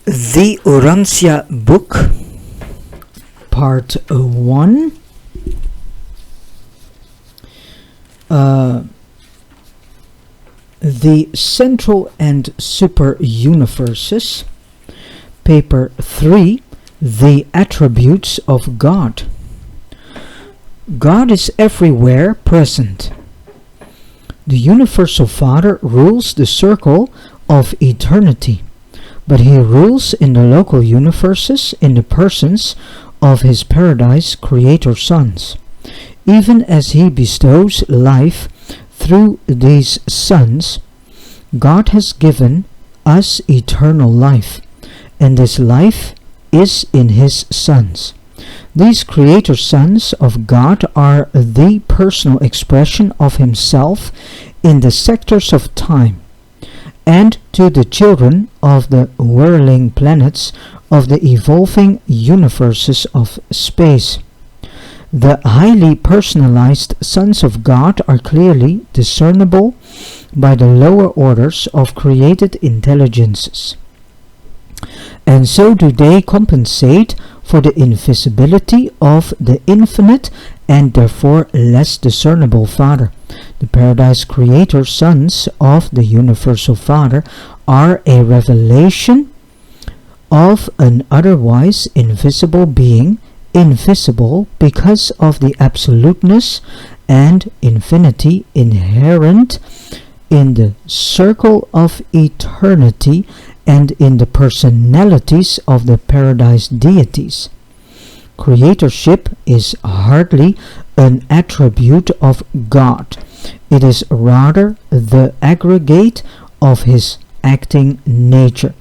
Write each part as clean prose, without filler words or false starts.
The Urantia book, part 1. The Central and Super Universes, paper 3. The Attributes of God. God is everywhere present. The Universal Father rules the circle of eternity, but he rules in the local universes in the persons of his paradise creator sons. Even as he bestows life through these sons, God has given us eternal life, and this life is in his sons. These creator sons of God are the personal expression of himself in the sectors of time, and to the children of the whirling planets of the evolving universes of space. The highly personalized sons of God are clearly discernible by the lower orders of created intelligences, and so do they compensate for the invisibility of the infinite and therefore less discernible Father. The Paradise Creator sons of the Universal Father are a revelation of an otherwise invisible being, invisible because of the absoluteness and infinity inherent in the circle of eternity and in the personalities of the Paradise Deities. Creatorship is hardly an attribute of God. It is rather the aggregate of his acting nature.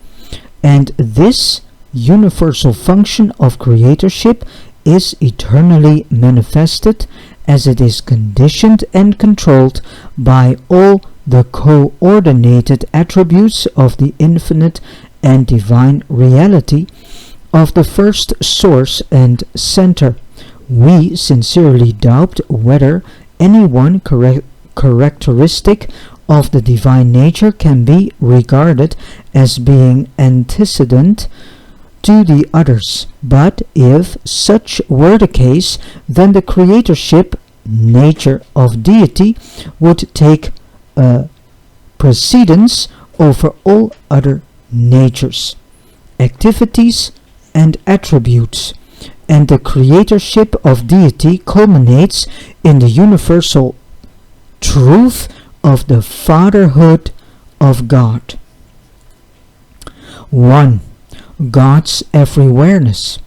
And this universal function of creatorship is eternally manifested as it is conditioned and controlled by all the coordinated attributes of the infinite and divine reality of the first source and center. We sincerely doubt whether any one characteristic of the divine nature can be regarded as being antecedent to the others, but if such were the case, then the creatorship nature of deity would take precedence over all other natures, activities, and attributes, and the creatorship of deity culminates in the universal truth of the fatherhood of God. 1. God's everywhereness.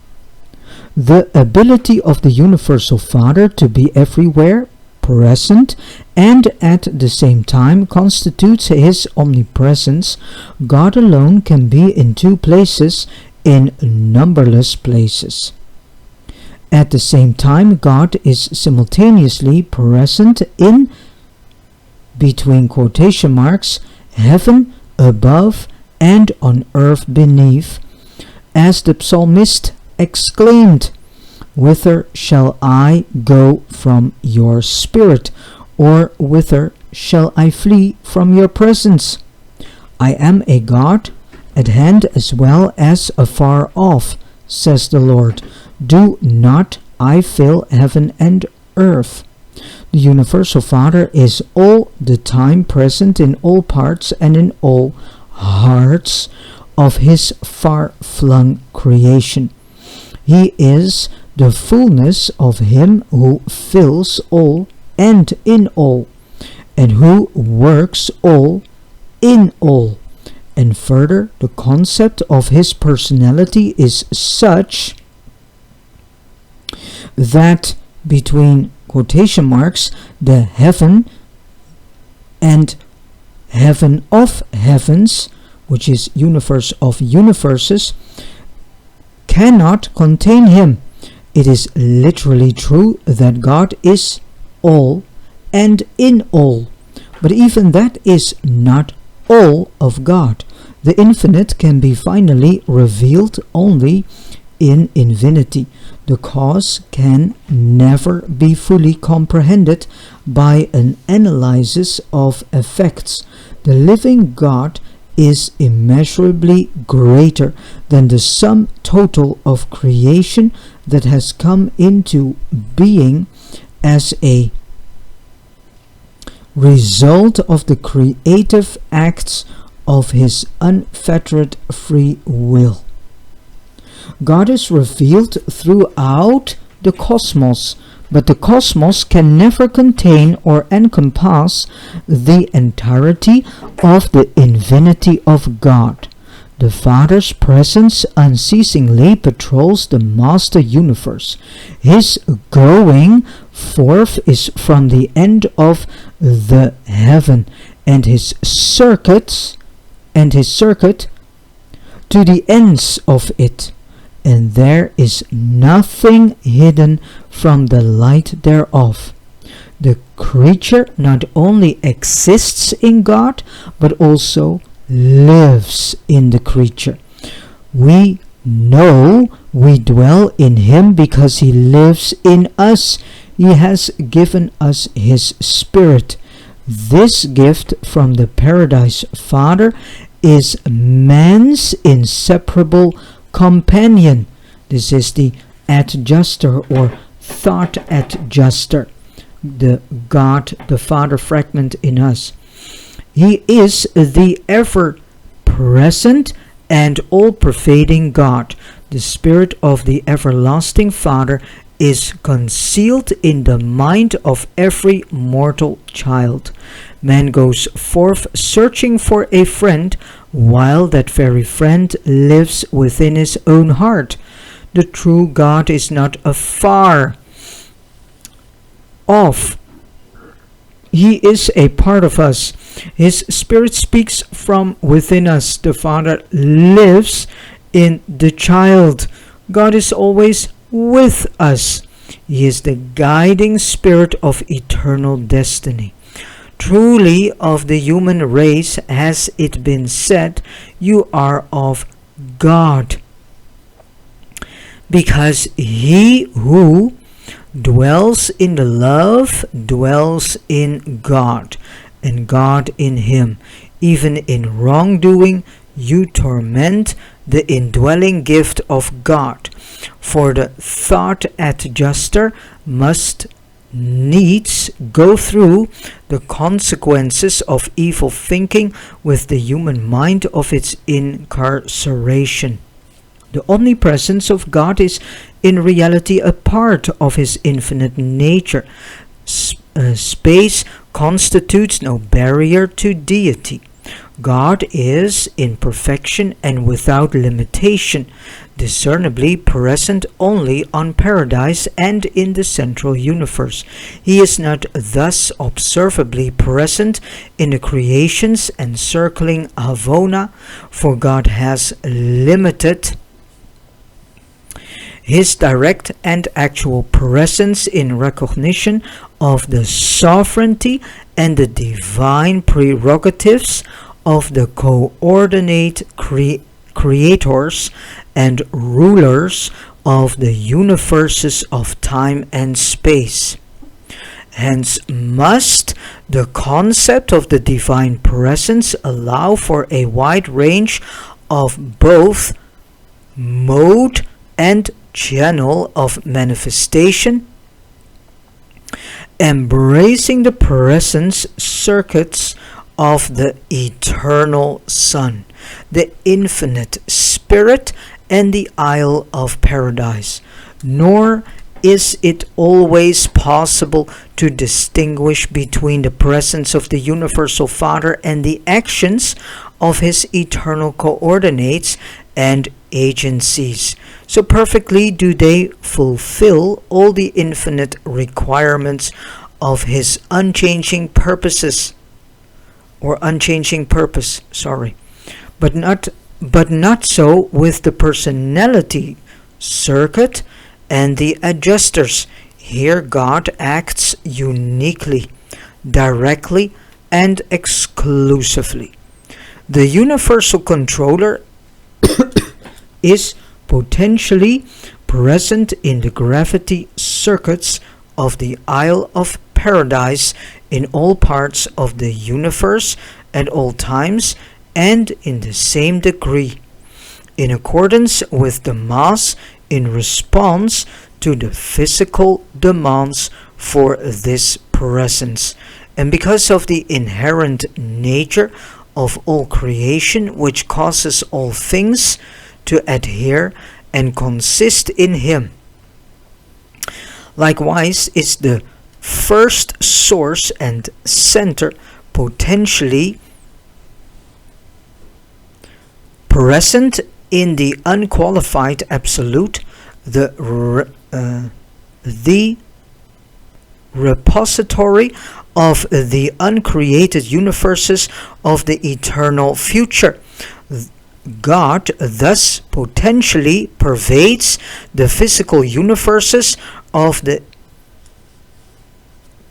The ability of the Universal Father to be everywhere present and at the same time constitutes his omnipresence. God alone can be in two places, in numberless places. At the same time, God is simultaneously present in, between quotation marks, heaven above and on earth beneath, as the psalmist exclaimed, "Whither shall I go from your spirit, or whither shall I flee from your presence? I am a God at hand as well as afar off, says the Lord. Do not I fill heaven and earth?" The Universal Father is all the time present in all parts and in all hearts of his far-flung creation. He is the fullness of him who fills all and in all, and who works all in all. And further, the concept of his personality is such that between quotation marks, the heaven and heaven of heavens, which is universe of universes, cannot contain him. It is literally true that God is all and in all, but even that is not all of God. The infinite can be finally revealed only in infinity. The cause can never be fully comprehended by an analysis of effects. The living God is immeasurably greater than the sum total of creation that has come into being as a result of the creative acts of his unfettered free will. God is revealed throughout the cosmos, but the cosmos can never contain or encompass the entirety of the infinity of God. The Father's presence unceasingly patrols the master universe. His going forth is from the end of the heaven, and his circuit to the ends of it, and there is nothing hidden from the light thereof. The creature not only exists in God, but also lives in the creature. We know we dwell in him because he lives in us. He has given us his Spirit. This gift from the Paradise Father is man's inseparable companion. This is the adjuster or thought adjuster, the God, the Father fragment in us. He is the ever-present and all-pervading God. The Spirit of the everlasting Father is concealed in the mind of every mortal child. Man goes forth searching for a friend, while that very friend lives within his own heart. The true God is not afar off. He is a part of us. His Spirit speaks from within us. The Father lives in the child. God is always with us. He is the guiding Spirit of eternal destiny. Truly, of the human race has it been said, you are of God, because he who dwells in the love dwells in God, and God in him. Even in wrongdoing you torment the indwelling gift of God. For the thought adjuster must needs go through the consequences of evil thinking with the human mind of its incarceration. The omnipresence of God is in reality a part of his infinite nature. Space constitutes no barrier to deity. God is in perfection and without limitation, discernibly present only on Paradise and in the central universe. He is not thus observably present in the creations encircling Havona, for God has limited his direct and actual presence in recognition of the sovereignty and the divine prerogatives of the coordinate creators and rulers of the universes of time and space. Hence must the concept of the divine presence allow for a wide range of both mode and channel of manifestation, embracing the presence circuits of the eternal Son, the infinite Spirit, and the Isle of Paradise. Nor is it always possible to distinguish between the presence of the Universal Father and the actions of his eternal coordinates and agencies. So perfectly do they fulfill all the infinite requirements of his unchanging purpose, but not so with the personality circuit and the adjusters. Here God acts uniquely, directly, and exclusively. The universal controller is potentially present in the gravity circuits of the Isle of Paradise in all parts of the universe at all times and in the same degree, in accordance with the mass in response to the physical demands for this presence, and because of the inherent nature of all creation, which causes all things to adhere and consist in him. Likewise is the first source and center potentially present in the unqualified absolute, the repository of the uncreated universes of the eternal future. God thus potentially pervades the physical universes of the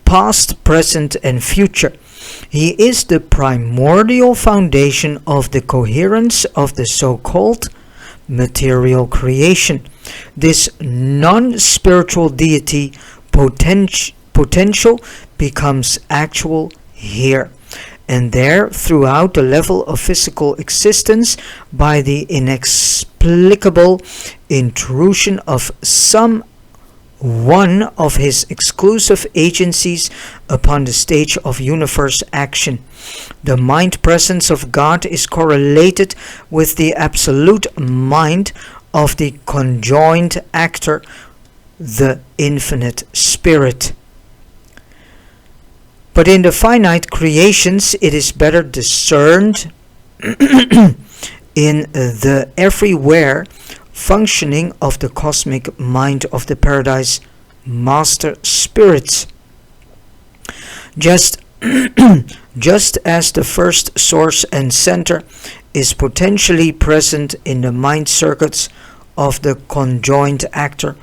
past, present, and future. He is the primordial foundation of the coherence of the so-called material creation. This non-spiritual deity potential becomes actual here and there throughout the level of physical existence by the inexplicable intrusion of some one of his exclusive agencies upon the stage of universe action. The mind presence of God is correlated with the absolute mind of the conjoined actor, the infinite spirit. But in the finite creations it is better discerned in the everywhere functioning of the cosmic mind of the Paradise Master Spirits. Just as the first source and center is potentially present in the mind circuits of the conjoined actor,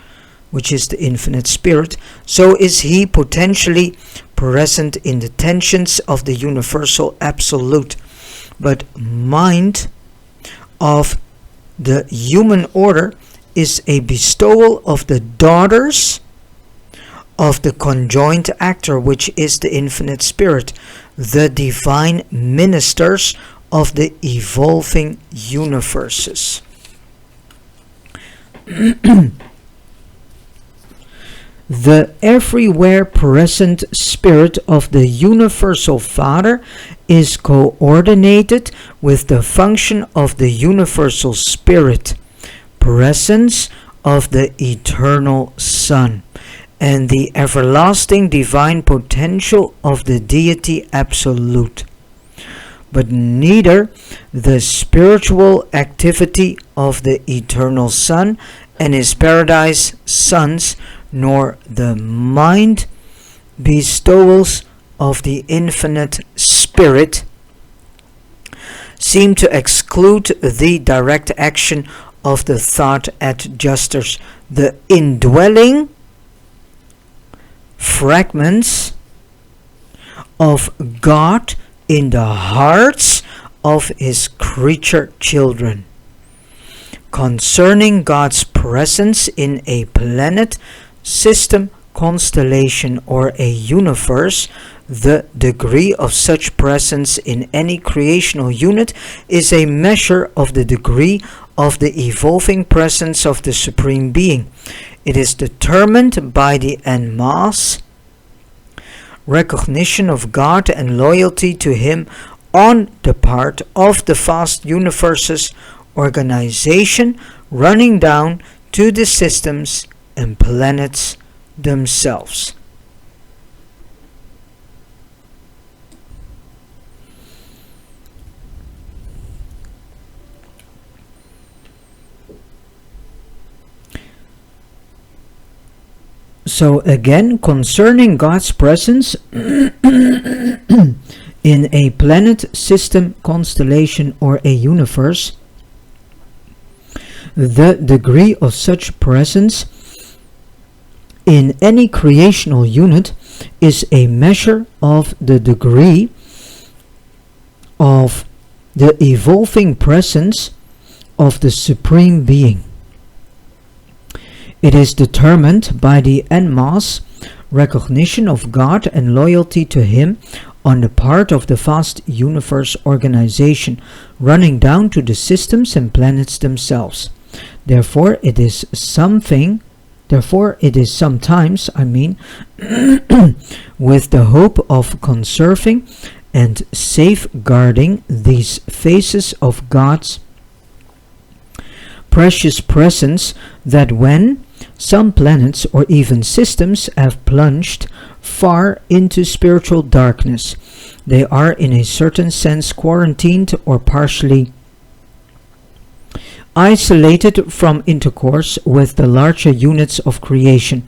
which is the infinite spirit, so is he potentially present in the tensions of the universal absolute. But mind of the human order is a bestowal of the daughters of the conjoined actor, which is the infinite spirit, the divine ministers of the evolving universes. The everywhere present spirit of the Universal Father is coordinated with the function of the Universal Spirit, presence of the Eternal Son, and the everlasting divine potential of the Deity Absolute. But neither the spiritual activity of the Eternal Son and his Paradise Sons nor the mind bestowals of the infinite spirit seem to exclude the direct action of the thought adjusters, the indwelling fragments of God in the hearts of his creature children. Concerning God's presence in a planet, system, constellation, or a universe, the degree of such presence in any creational unit is a measure of the degree of the evolving presence of the Supreme Being. It is determined by the en masse recognition of God and loyalty to Him on the part of the vast universe's organization, running down to the systems and planets themselves. So again, concerning God's presence in a planet, system, constellation, or a universe, the degree of such presence in any creational unit is a measure of the degree of the evolving presence of the Supreme Being. It is determined by the en masse recognition of God and loyalty to Him on the part of the vast universe organization, running down to the systems and planets themselves. Therefore, it is sometimes, with the hope of conserving and safeguarding these phases of God's precious presence, that when some planets or even systems have plunged far into spiritual darkness, they are in a certain sense quarantined or partially isolated from intercourse with the larger units of creation.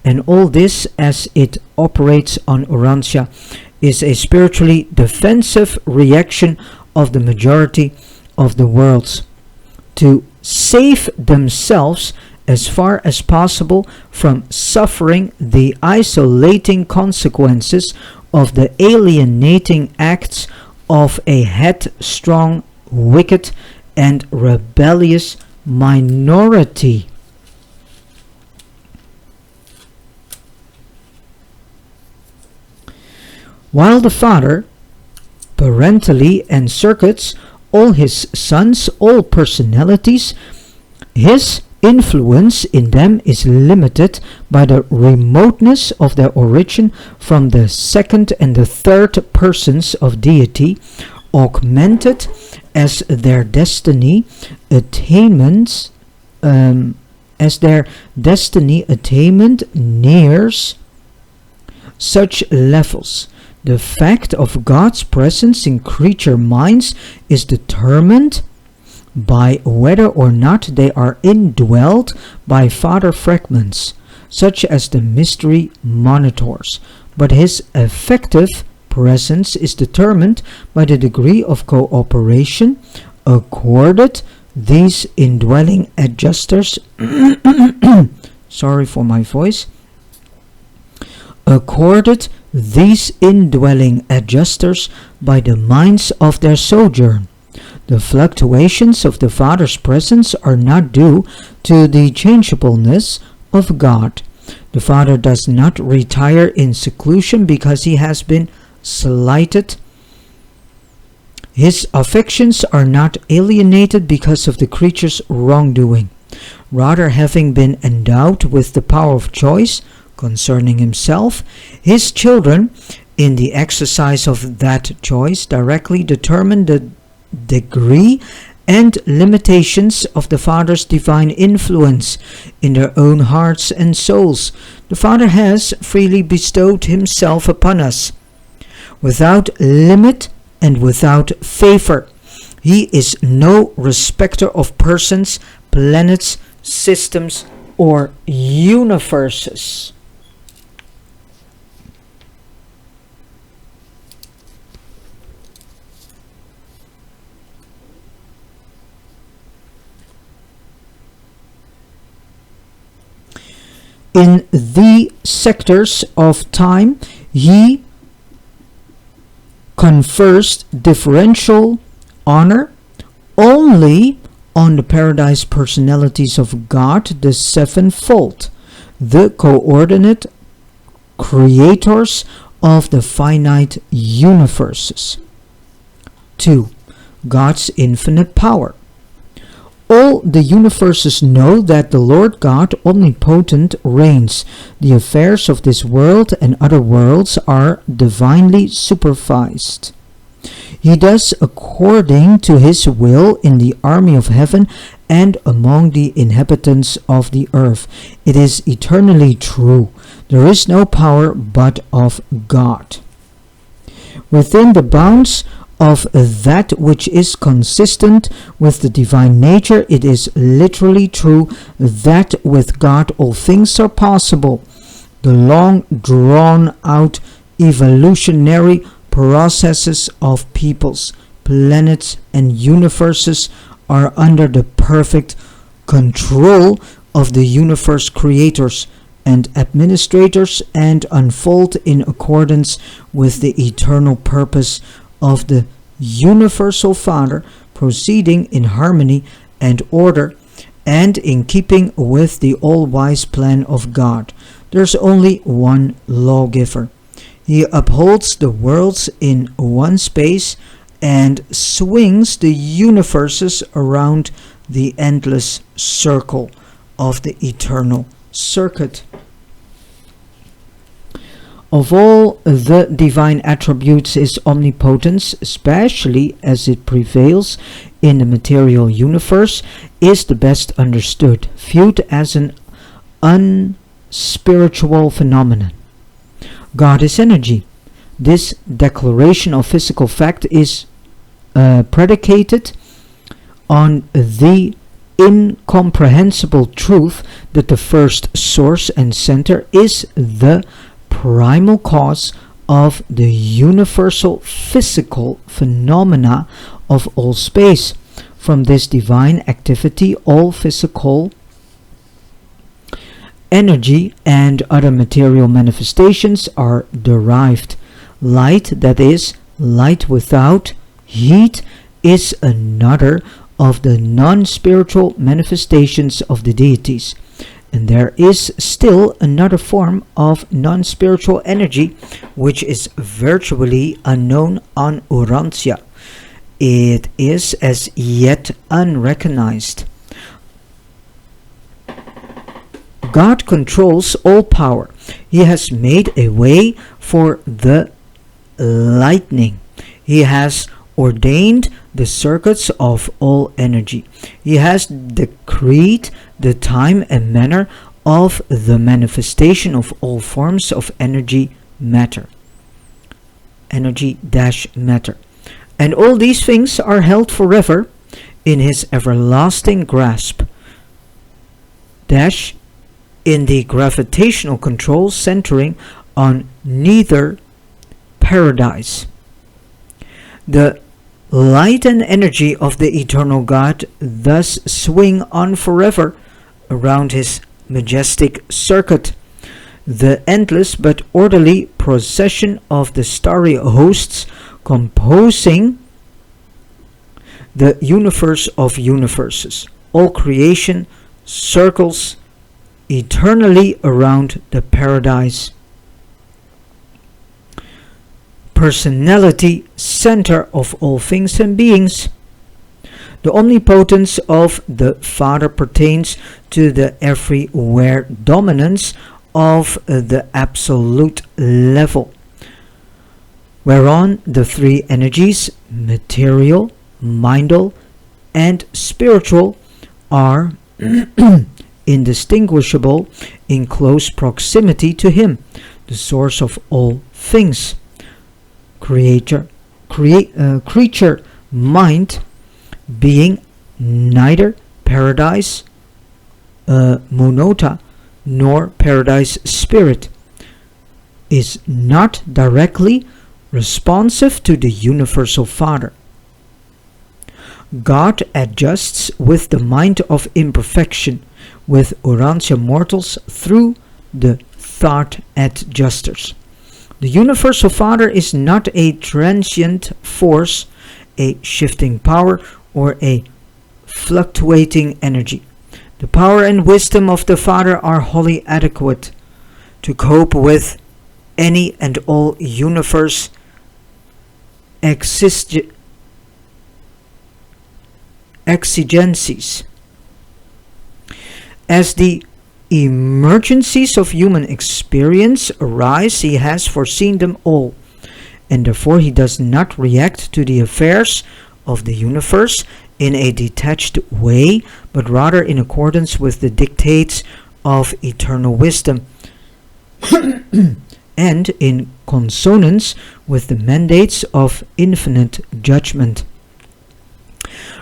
And all this, as it operates on Urantia, is a spiritually defensive reaction of the majority of the worlds to save themselves as far as possible from suffering the isolating consequences of the alienating acts of a headstrong, wicked, and rebellious minority. While the Father parentally encircles all his sons, all personalities, his influence in them is limited by the remoteness of their origin from the second and the third persons of deity, augmented as their destiny attainment nears such levels. The fact of God's presence in creature minds is determined by whether or not they are indwelled by Father fragments, such as the mystery monitors, but his effective presence is determined by the degree of cooperation accorded these indwelling adjusters sorry for my voice accorded these indwelling adjusters by the minds of their sojourn. The fluctuations of the Father's presence are not due to the changeableness of God. The Father does not retire in seclusion because he has been slighted. His affections are not alienated because of the creature's wrongdoing. Rather, having been endowed with the power of choice concerning himself, his children, in the exercise of that choice, directly determine the degree and limitations of the Father's divine influence in their own hearts and souls. The Father has freely bestowed himself upon us, without limit and without favor. He is no respecter of persons, planets, systems, or universes. In the sectors of time, he confers differential honor only on the paradise personalities of God, the sevenfold, the coordinate creators of the finite universes. 2. God's infinite power. All the universes know that the Lord God omnipotent reigns. The affairs of this world and other worlds are divinely supervised. He does according to his will in the army of heaven and among the inhabitants of the earth. It is eternally true. There is no power but of God. Within the bounds of that which is consistent with the divine nature, it is literally true that with God all things are possible. The long drawn out evolutionary processes of peoples, planets, and universes are under the perfect control of the universe creators and administrators and unfold in accordance with the eternal purpose of the universal Father, proceeding in harmony and order and in keeping with the all-wise plan of God. There's only one lawgiver. He upholds the worlds in one space and swings the universes around the endless circle of the eternal circuit. Of all the divine attributes, his omnipotence, especially as it prevails in the material universe, is the best understood, viewed as an unspiritual phenomenon. God is energy. This declaration of physical fact is predicated on the incomprehensible truth that the first source and center is the primal cause of the universal physical phenomena of all space. From this divine activity, all physical energy and other material manifestations are derived. Light, that is, light without heat, is another of the non-spiritual manifestations of the deities. And there is still another form of non-spiritual energy which is virtually unknown on Urantia. It is as yet unrecognized. God controls all power. He has made a way for the lightning. He has ordained the circuits of all energy. He has decreed the time and manner of the manifestation of all forms of energy matter. Energy-matter. And all these things are held forever in his everlasting grasp. In the gravitational control centering on neither paradise. The light and energy of the eternal God thus swing on forever around his majestic circuit. The endless but orderly procession of the starry hosts composing the universe of universes. All creation circles eternally around the paradise personality center of all things and beings. The omnipotence of the Father pertains to the everywhere dominance of the absolute level, whereon the three energies, material, mindal, and spiritual, are indistinguishable in close proximity to him, the source of all things. Creature mind, being neither paradise monota nor paradise spirit, is not directly responsive to the universal Father. God adjusts with the mind of imperfection with Urantia mortals through the thought adjusters. The universal Father is not a transient force, a shifting power, or a fluctuating energy. The power and wisdom of the Father are wholly adequate to cope with any and all universe exigencies. As the emergencies of human experience arise, he has foreseen them all, and therefore he does not react to the affairs of the universe in a detached way, but rather in accordance with the dictates of eternal wisdom and in consonance with the mandates of infinite judgment.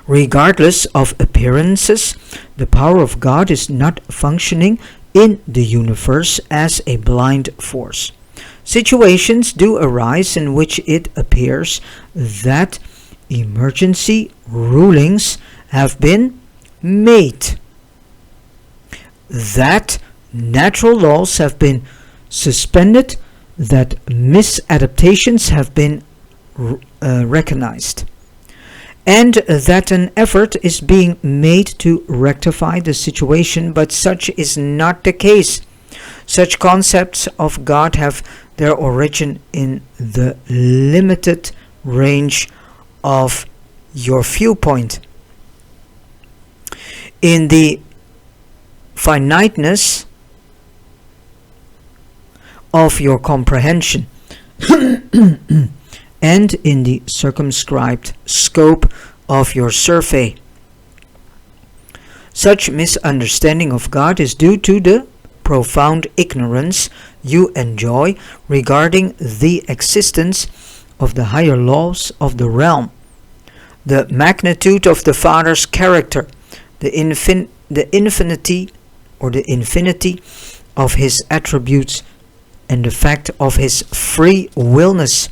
Regardless of appearances, the power of God is not functioning in the universe as a blind force. Situations do arise in which it appears that emergency rulings have been made, that natural laws have been suspended, that misadaptations have been recognized, and that an effort is being made to rectify the situation, but such is not the case. Such concepts of God have their origin in the limited range of your viewpoint, in the finiteness of your comprehension, and in the circumscribed scope of your survey. Such misunderstanding of God is due to the profound ignorance you enjoy regarding the existence of the higher laws of the realm, the magnitude of the Father's character, the infinity of his attributes, and the fact of his free willness.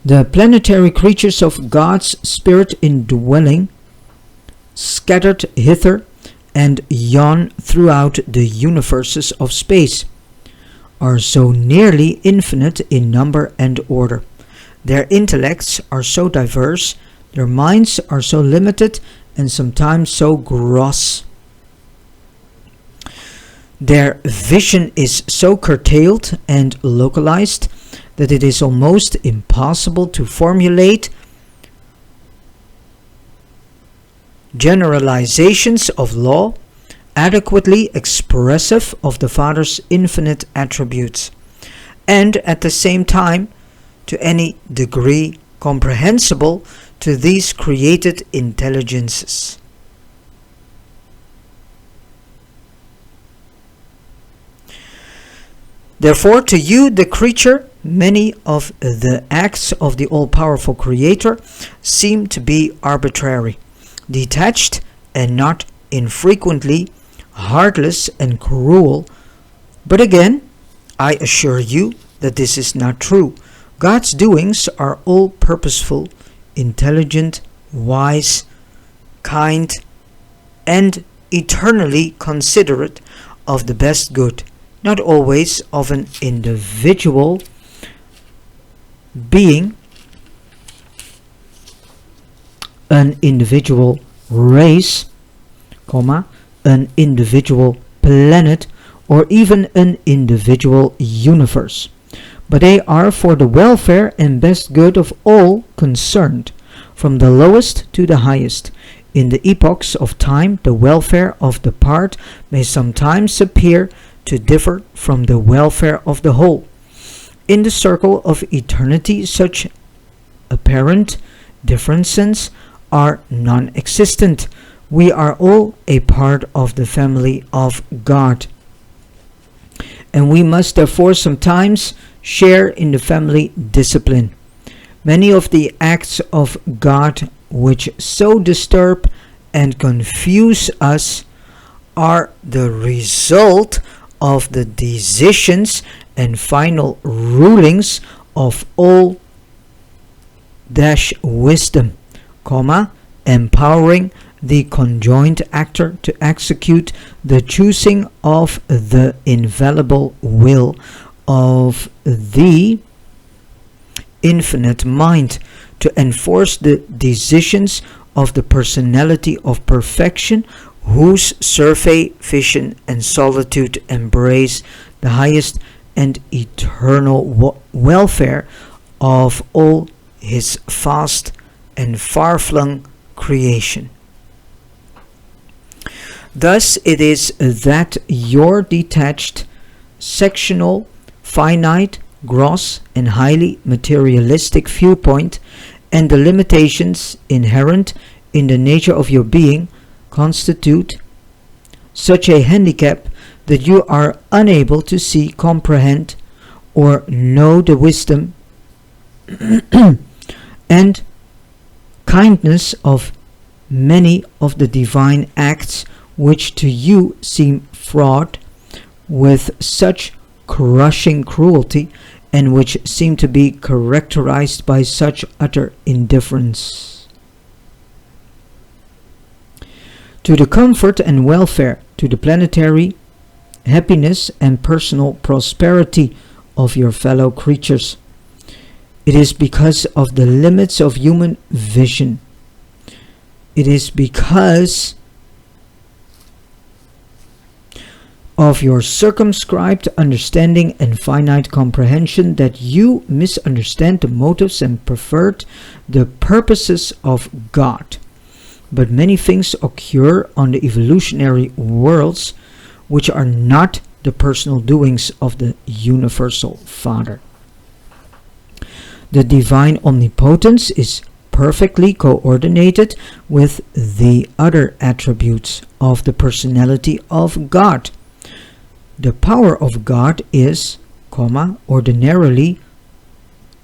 The planetary creatures of God's Spirit indwelling, scattered hither and yon throughout the universes of space, are so nearly infinite in number and order. Their intellects are so diverse, their minds are so limited and sometimes so gross. Their vision is so curtailed and localized that it is almost impossible to formulate generalizations of law adequately expressive of the Father's infinite attributes, and at the same time to any degree comprehensible to these created intelligences. Therefore, to you, the creature, many of the acts of the all-powerful Creator seem to be arbitrary, detached, and not infrequently heartless and cruel. But again, I assure you that this is not true. God's doings are all purposeful, intelligent, wise, kind, and eternally considerate of the best good, not always of an individual being, an individual race, an individual planet, or even an individual universe. But they are for the welfare and best good of all concerned, from the lowest to the highest. In the epochs of time, the welfare of the part may sometimes appear to differ from the welfare of the whole. In the circle of eternity, such apparent differences are non-existent. We are all a part of the family of God, and we must therefore sometimes share in the family discipline. Many of the acts of God which so disturb and confuse us are the result of the decisions and final rulings of all wisdom, empowering the conjoined actor to execute the choosing of the infallible will of the infinite mind, to enforce the decisions of the personality of perfection, whose survey, vision, and solitude embrace the highest and eternal welfare of all his vast and far-flung creation. Thus it is that your detached, sectional, finite, gross, and highly materialistic viewpoint and the limitations inherent in the nature of your being constitute such a handicap that you are unable to see, comprehend, or know the wisdom and kindness of many of the divine acts which to you seem fraught with such crushing cruelty, and which seem to be characterized by such utter indifference. To the comfort and welfare, to the planetary happiness and personal prosperity of your fellow creatures, it is because of the limits of human vision. It is because of your circumscribed understanding and finite comprehension that you misunderstand the motives and pervert the purposes of God. But many things occur on the evolutionary worlds which are not the personal doings of the Universal Father. The divine omnipotence is perfectly coordinated with the other attributes of the personality of God. The power of God is, ordinarily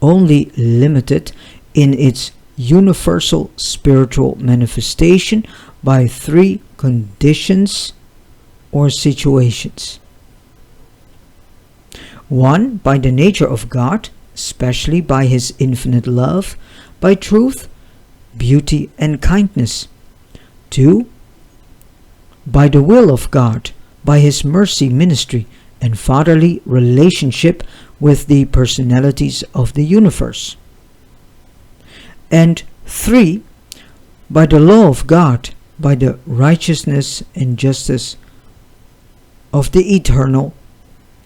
only limited in its universal spiritual manifestation by three conditions or situations. 1. By the nature of God, especially by his infinite love, by truth, beauty, and kindness. 2. By the will of God, by his mercy ministry and fatherly relationship with the personalities of the universe. And 3. By the law of God, by the righteousness and justice of the eternal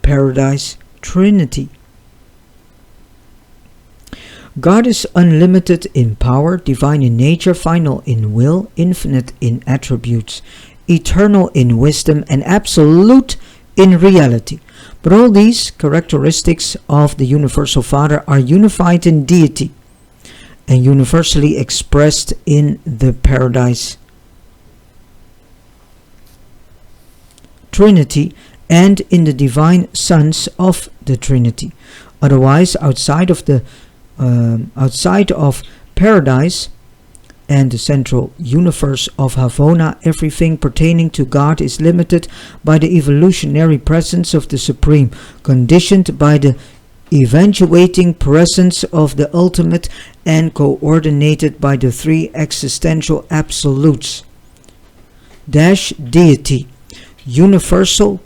Paradise Trinity. God is unlimited in power, divine in nature, final in will, infinite in attributes, eternal in wisdom, and absolute in reality. But all these characteristics of the Universal Father are unified in deity and universally expressed in the Paradise Trinity and in the divine sons of the Trinity. Otherwise, outside of paradise and the central universe of Havona, everything pertaining to God is limited by the evolutionary presence of the Supreme, conditioned by the eventuating presence of the Ultimate, and coordinated by the three existential absolutes. Deity, universal,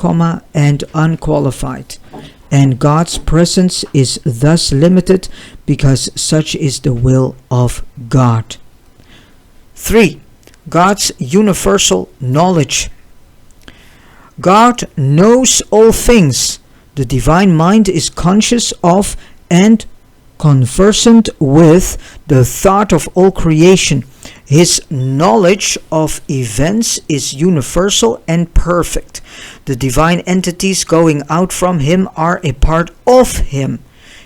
and unqualified. And God's presence is thus limited because such is the will of God. 3. God's universal knowledge. God knows all things. The divine mind is conscious of and conversant with the thought of all creation. His knowledge of events is universal and perfect. The divine entities going out from him are a part of him.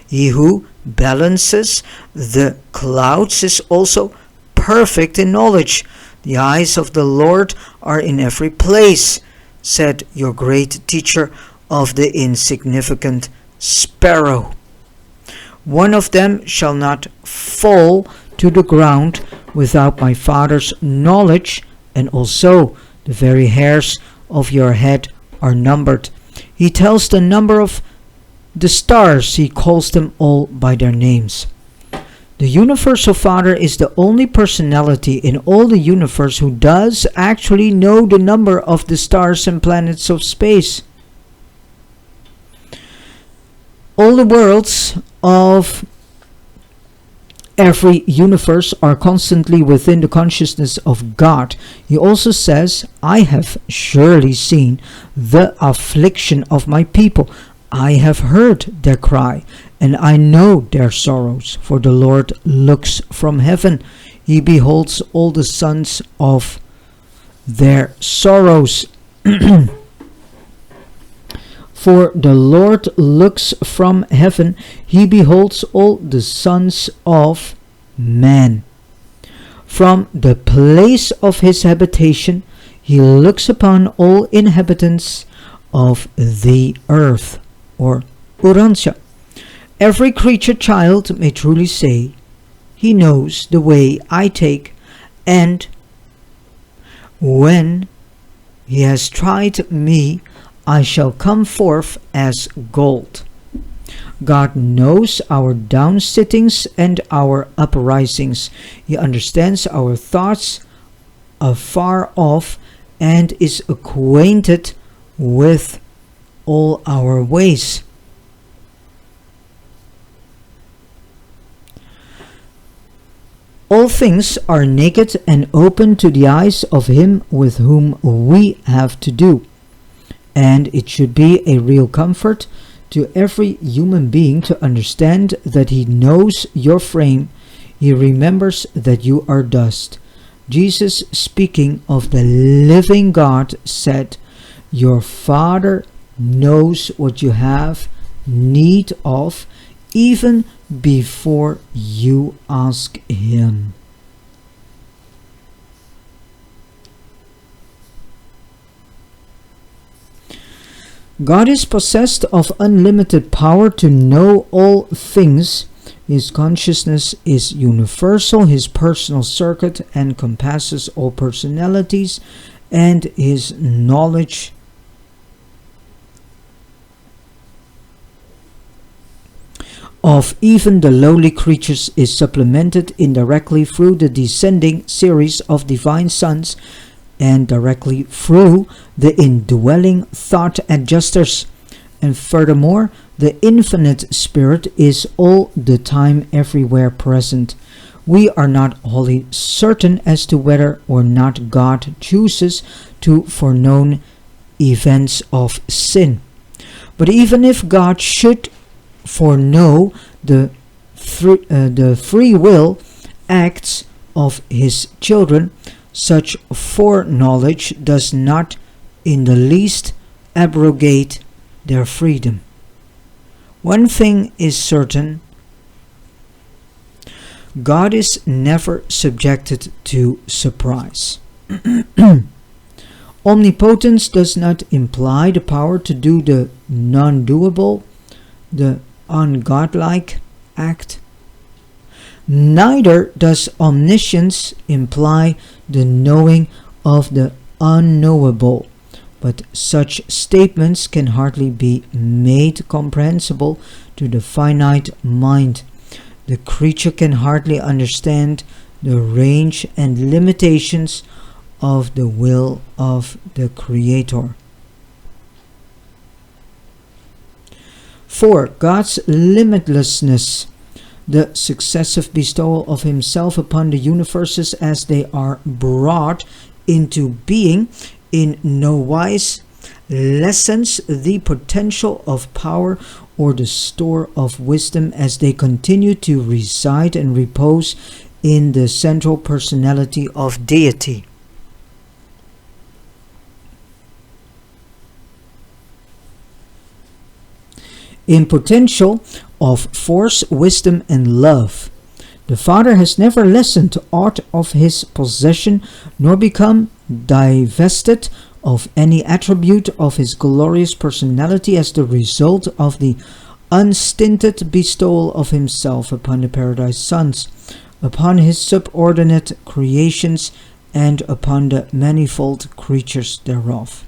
He who balances the clouds is also perfect in knowledge. The eyes of the Lord are in every place, said your great teacher of the insignificant sparrow. One of them shall not fall to the ground without my Father's knowledge, and also the very hairs of your head are numbered. He tells the number of the stars, he calls them all by their names. The Universal Father is the only personality in all the universe who does actually know the number of the stars and planets of space. All the worlds of every universe are constantly within the consciousness of God. He also says, I have surely seen the affliction of my people. I have heard their cry, and I know their sorrows. For the Lord looks from heaven. He beholds all the sons of their sorrows. For the Lord looks from heaven, he beholds all the sons of man. From the place of his habitation, he looks upon all inhabitants of the earth, or Urantia. Every creature child may truly say, he knows the way I take, and when he has tried me, I shall come forth as gold. God knows our downsittings and our uprisings. He understands our thoughts afar off and is acquainted with all our ways. All things are naked and open to the eyes of him with whom we have to do. And it should be a real comfort to every human being to understand that he knows your frame. He remembers that you are dust. Jesus, speaking of the living God, said, "Your Father knows what you have need of even before you ask him." God is possessed of unlimited power to know all things. His consciousness is universal. His personal circuit encompasses all personalities, and his knowledge of even the lowly creatures is supplemented indirectly through the descending series of divine sons and directly through the indwelling thought adjusters. And furthermore, the infinite spirit is all the time everywhere present. We are not wholly certain as to whether or not God chooses to foreknow events of sin. But even if God should foreknow the free will acts of his children, such foreknowledge does not in the least abrogate their freedom. One thing is certain: God is never subjected to surprise. Omnipotence does not imply the power to do the non-doable, the ungodlike act. Neither does omniscience imply the knowing of the unknowable, but such statements can hardly be made comprehensible to the finite mind. The creature can hardly understand the range and limitations of the will of the Creator. 4. God's limitlessness, the successive bestowal of himself upon the universes as they are brought into being, in no wise lessens the potential of power or the store of wisdom as they continue to reside and repose in the central personality of deity. In potential of force, wisdom, and love, the Father has never lessened aught of his possession, nor become divested of any attribute of his glorious personality as the result of the unstinted bestowal of himself upon the Paradise Sons, upon his subordinate creations, and upon the manifold creatures thereof.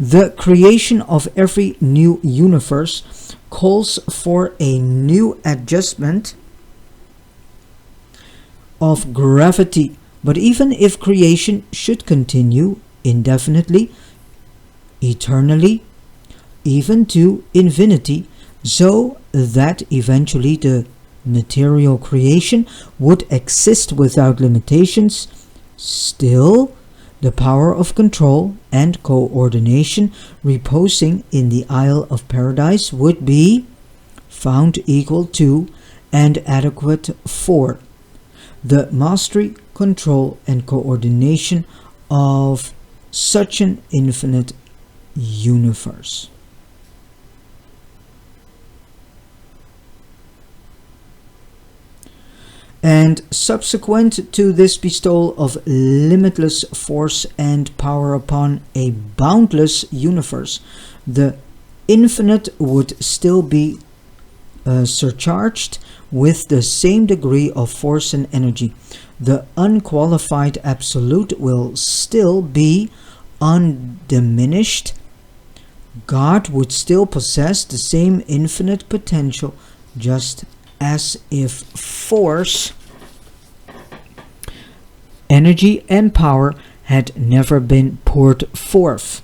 The creation of every new universe calls for a new adjustment of gravity, but even if creation should continue indefinitely, eternally, even to infinity, so that eventually the material creation would exist without limitations, still the power of control and coordination reposing in the Isle of Paradise would be found equal to and adequate for the mastery, control, and coordination of such an infinite universe. And subsequent to this bestowal of limitless force and power upon a boundless universe, the infinite would still be surcharged with the same degree of force and energy. The unqualified absolute will still be undiminished. God would still possess the same infinite potential, just as if force, energy, and power had never been poured forth.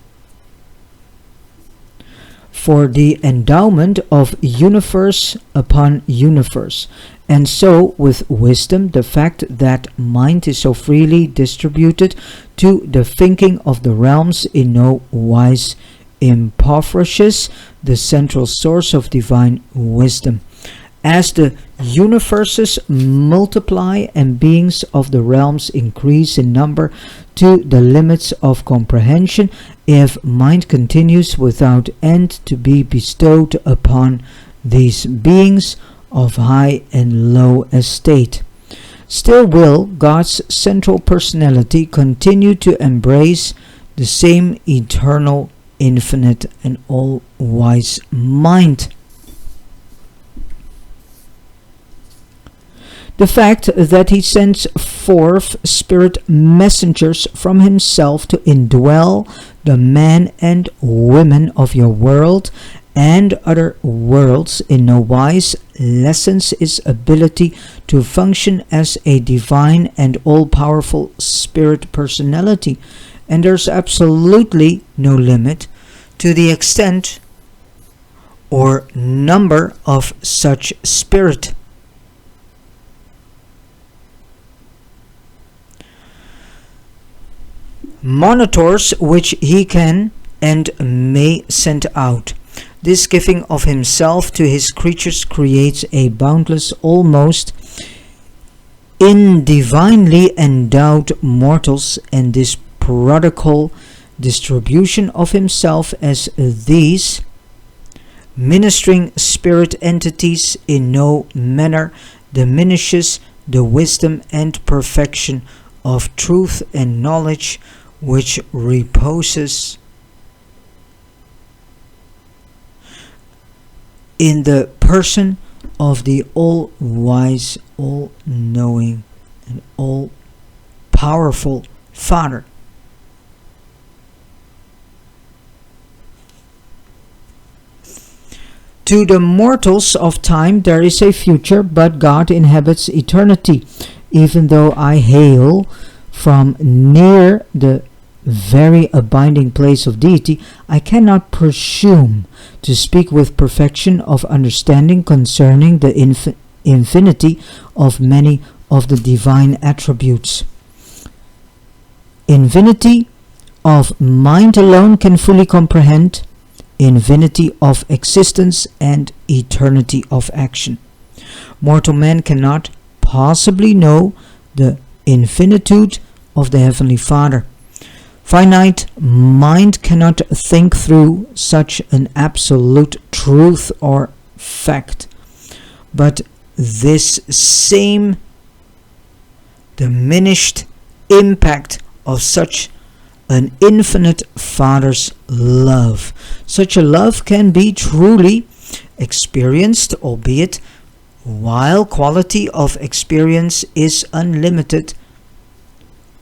For the endowment of universe upon universe, And so, with wisdom, the fact that mind is so freely distributed to the thinking of the realms in no wise impoverishes the central source of divine wisdom. As the universes multiply and beings of the realms increase in number to the limits of comprehension, if mind continues without end to be bestowed upon these beings of high and low estate, still will God's central personality continue to embrace the same eternal, infinite, and all-wise mind. The fact that he sends forth spirit messengers from himself to indwell the men and women of your world and other worlds in no wise lessens his ability to function as a divine and all-powerful spirit personality, and there's absolutely no limit to the extent or number of such spirit. Monitors which he can and may send out. This giving of himself to his creatures creates a boundless, almost indivinely endowed mortals, and this prodigal distribution of himself as these ministering spirit entities in no manner diminishes the wisdom and perfection of truth and knowledge which reposes in the person of the all-wise, all-knowing, and all-powerful Father. To the mortals of time there is a future, but God inhabits eternity. Even though I hail from near the very abiding place of deity, I cannot presume to speak with perfection of understanding concerning the infinity of many of the divine attributes. Infinity of mind alone can fully comprehend infinity of existence and eternity of action. Mortal man cannot possibly know the infinitude of the Heavenly Father. Finite mind cannot think through such an absolute truth or fact, but this same diminished impact of such an infinite Father's love. Such a love can be truly experienced, albeit while quality of experience is unlimited,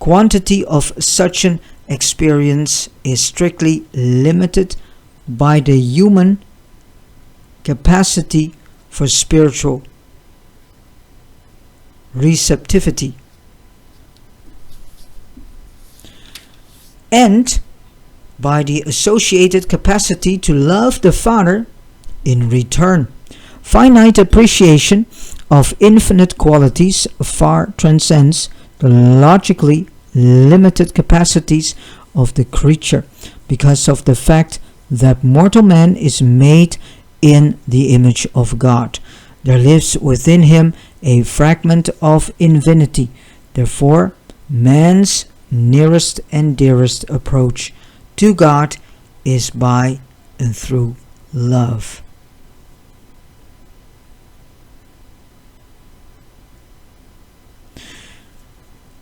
quantity of such an experience is strictly limited by the human capacity for spiritual receptivity, and by the associated capacity to love the Father in return. Finite appreciation of infinite qualities far transcends the logically limited capacities of the creature, because of the fact that mortal man is made in the image of God. There lives within him a fragment of infinity. Therefore, man's nearest and dearest approach to God is by and through love.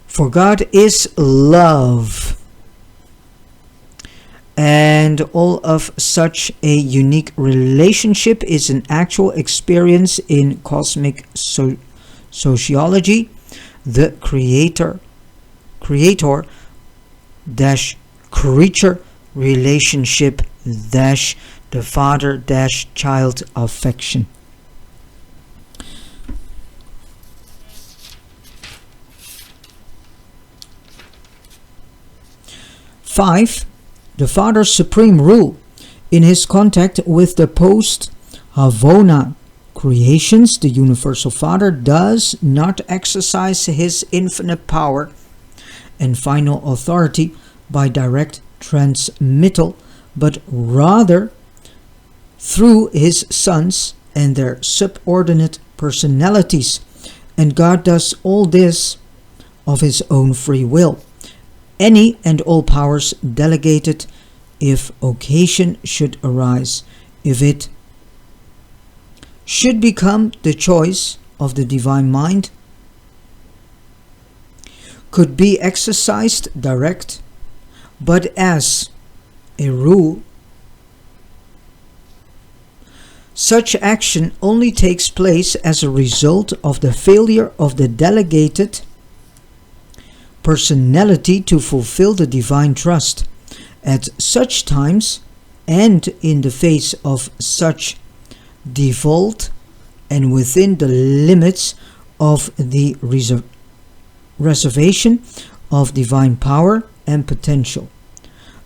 For God is love, and all of such a unique relationship is an actual experience in cosmic sociology. The creator dash creature relationship dash the father dash child affection. Five, the Father's supreme rule in his contact with the post-Havona creations, the Universal Father does not exercise his infinite power and final authority by direct transmittal, but rather through his sons and their subordinate personalities. And God does all this of his own free will. Any and all powers delegated if occasion should arise, if it should become the choice of the divine mind, could be exercised direct, but as a rule, such action only takes place as a result of the failure of the delegated personality to fulfill the divine trust. At such times, and in the face of such default, and within the limits of the reservation of divine power and potential,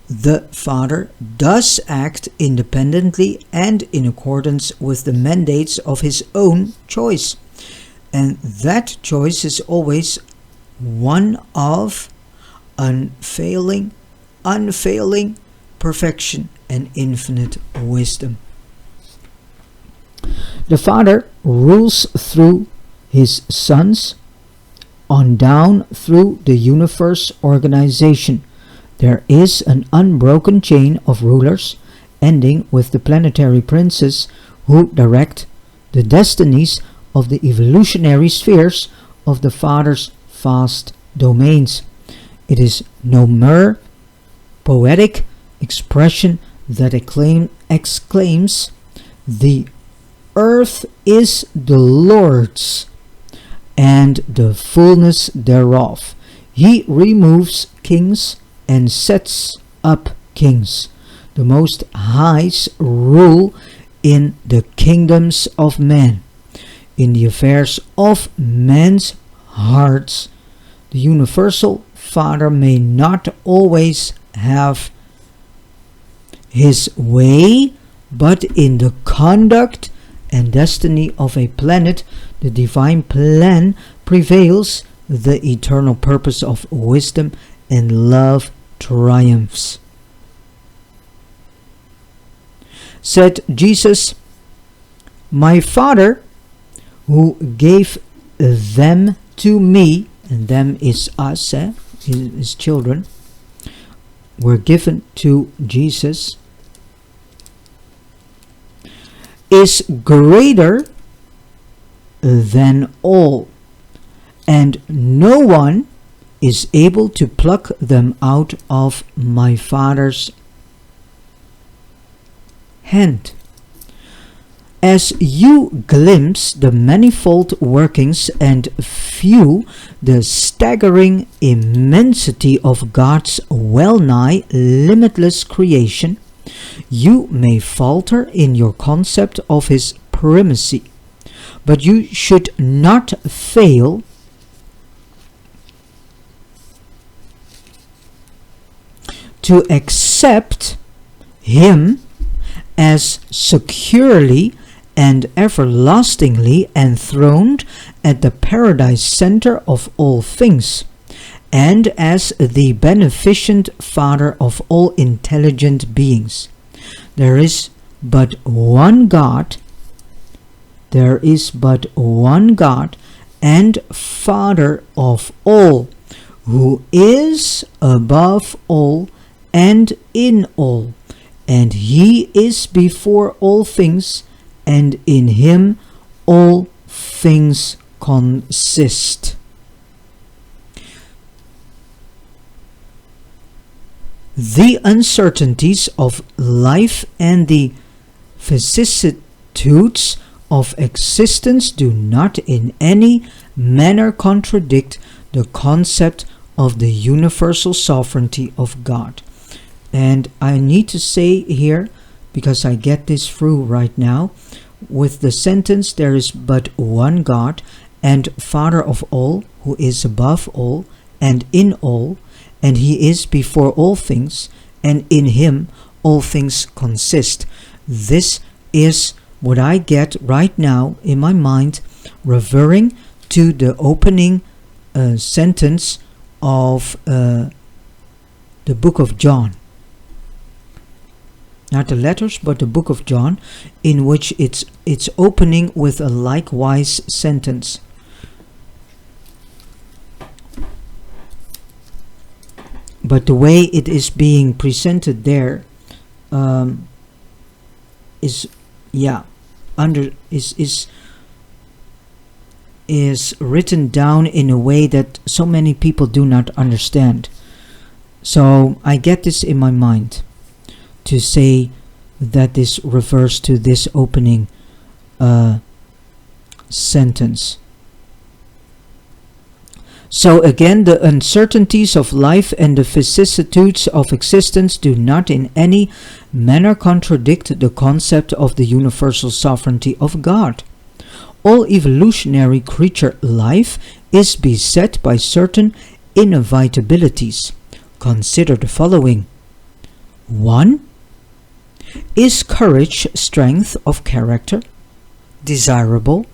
the Father does act independently and in accordance with the mandates of his own choice. And that choice is always one of unfailing perfection and infinite wisdom. The Father rules through his sons on down through the universe organization. There is an unbroken chain of rulers, ending with the planetary princes who direct the destinies of the evolutionary spheres of the Father's vast domains. It is no mere poetic expression that exclaims, "The earth is the Lord's, and the fullness thereof. He removes kings and sets up kings. The Most High's rule in the kingdoms of men. In the affairs of men's hearts, the Universal Father may not always have his way, but in the conduct and destiny of a planet, the divine plan prevails, the eternal purpose of wisdom and love triumphs." Said Jesus, "My Father, who gave them to me," and them is us, his children, were given to Jesus, "is greater than all, and no one is able to pluck them out of my Father's hand." As you glimpse the manifold workings and view the staggering immensity of God's well-nigh limitless creation, you may falter in your concept of his primacy, but you should not fail to accept him as securely and everlastingly enthroned at the paradise center of all things, and as the beneficent Father of all intelligent beings. There is but one God, and Father of all, who is above all and in all, and he is before all things, and in him all things consist. The uncertainties of life and the vicissitudes of existence do not in any manner contradict the concept of the universal sovereignty of God. And I need to say here, because I get this through right now, with the sentence, "There is but one God and Father of all, who is above all and in all, and he is before all things, and in him all things consist." This is what I get right now in my mind, referring to the opening sentence of the book of John. Not the letters, but the book of John, in which it's opening with a likewise sentence. But the way it is being presented there is written down in a way that so many people do not understand. So I get this in my mind to say that this refers to this opening sentence. So again, the uncertainties of life and the vicissitudes of existence do not in any manner contradict the concept of the universal sovereignty of God. All evolutionary creature life is beset by certain inevitabilities. Consider the following. 1. Is courage, strength of character, desirable?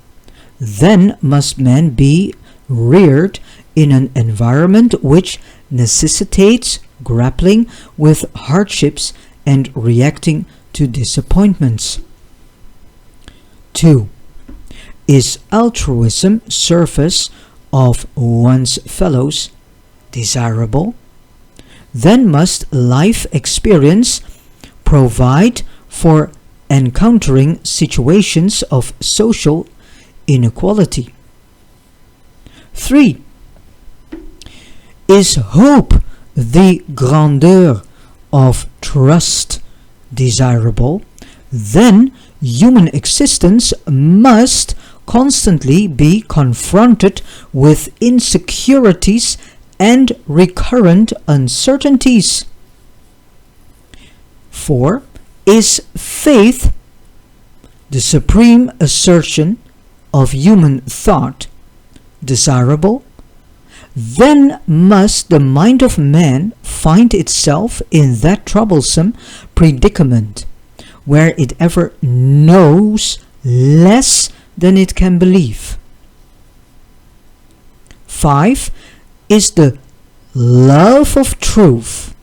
Then must man be reared in an environment which necessitates grappling with hardships and reacting to disappointments. 2. Is altruism, service of one's fellows, desirable? Then must life experience provide for encountering situations of social inequality. 3. Is hope, the grandeur of trust, desirable? Then human existence must constantly be confronted with insecurities and recurrent uncertainties. 4. Is faith, the supreme assertion of human thought, desirable? Then must the mind of man find itself in that troublesome predicament, where it ever knows less than it can believe. 5. Is the love of truth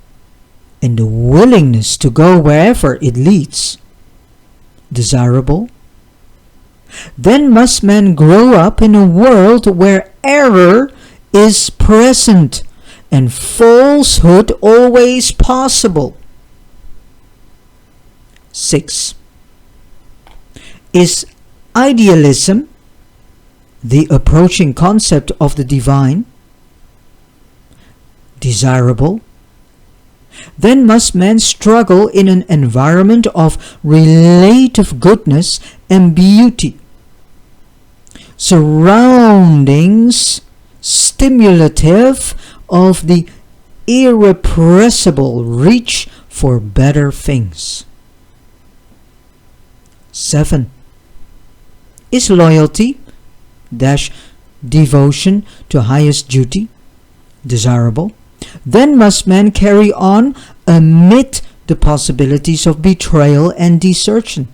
and the willingness to go wherever it leads, desirable? Then must man grow up in a world where error is present and falsehood always possible. 6. Is idealism, the approaching concept of the divine, desirable? Then must man struggle in an environment of relative goodness and beauty, surroundings stimulative of the irrepressible reach for better things. 7. Is loyalty - devotion to highest duty, desirable? Then must man carry on amid the possibilities of betrayal and desertion.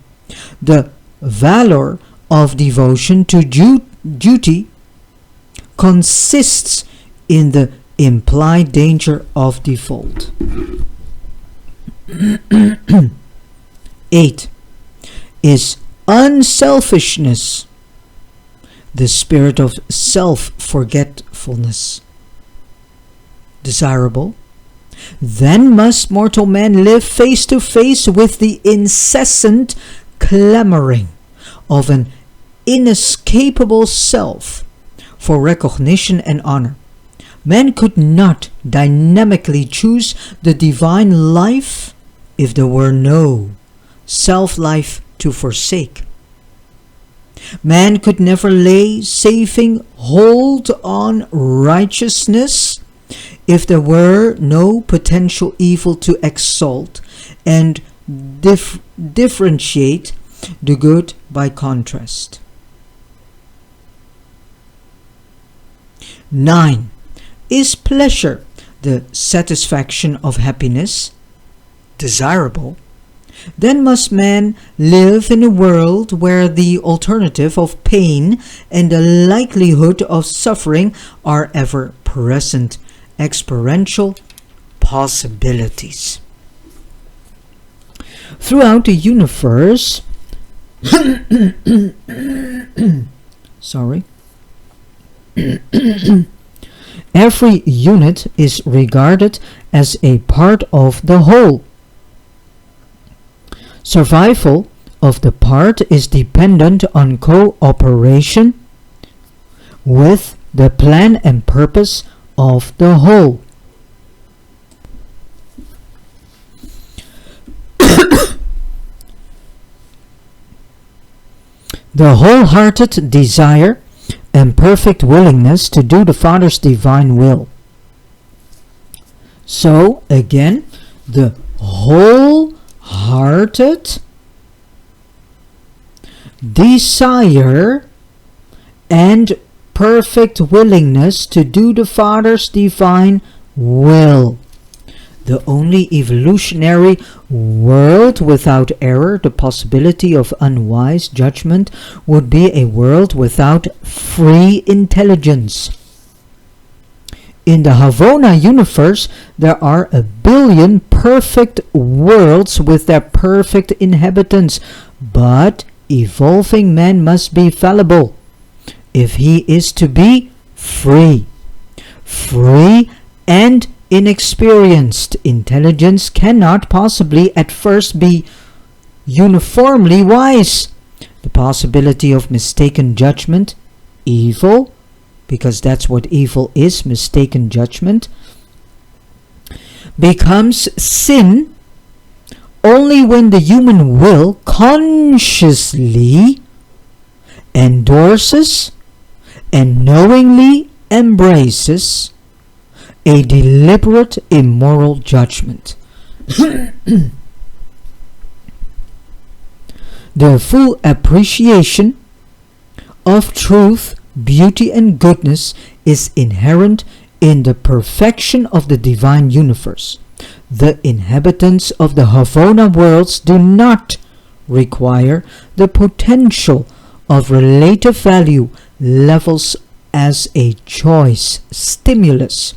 The valor of devotion to duty consists in the implied danger of default. 8. Is unselfishness, the spirit of self-forgetfulness, desirable? Then must mortal man live face to face with the incessant clamoring of an inescapable self for recognition and honor. Man could not dynamically choose the divine life if there were no self-life to forsake. Man could never lay saving hold on righteousness if there were no potential evil to exalt and differentiate the good by contrast. 9. Is pleasure, the satisfaction of happiness, desirable? Then must man live in a world where the alternative of pain and the likelihood of suffering are ever present, experiential possibilities. Throughout the universe, sorry, every unit is regarded as a part of the whole. Survival of the part is dependent on cooperation with the plan and purpose of the whole. The wholehearted desire and perfect willingness to do the Father's divine will. So, again, the wholehearted desire and perfect willingness to do the Father's divine will. The only evolutionary world without error, the possibility of unwise judgment, would be a world without free intelligence. In the Havona universe, there are 1 billion perfect worlds with their perfect inhabitants, but evolving man must be fallible if he is to be free. Free and inexperienced intelligence cannot possibly at first be uniformly wise. The possibility of mistaken judgment, evil, because that's what evil is, mistaken judgment, becomes sin only when the human will consciously endorses and knowingly embraces a deliberate immoral judgment. The full appreciation of truth, beauty and goodness is inherent in the perfection of the divine universe. The inhabitants of the Havona worlds do not require the potential of relative value levels as a choice stimulus.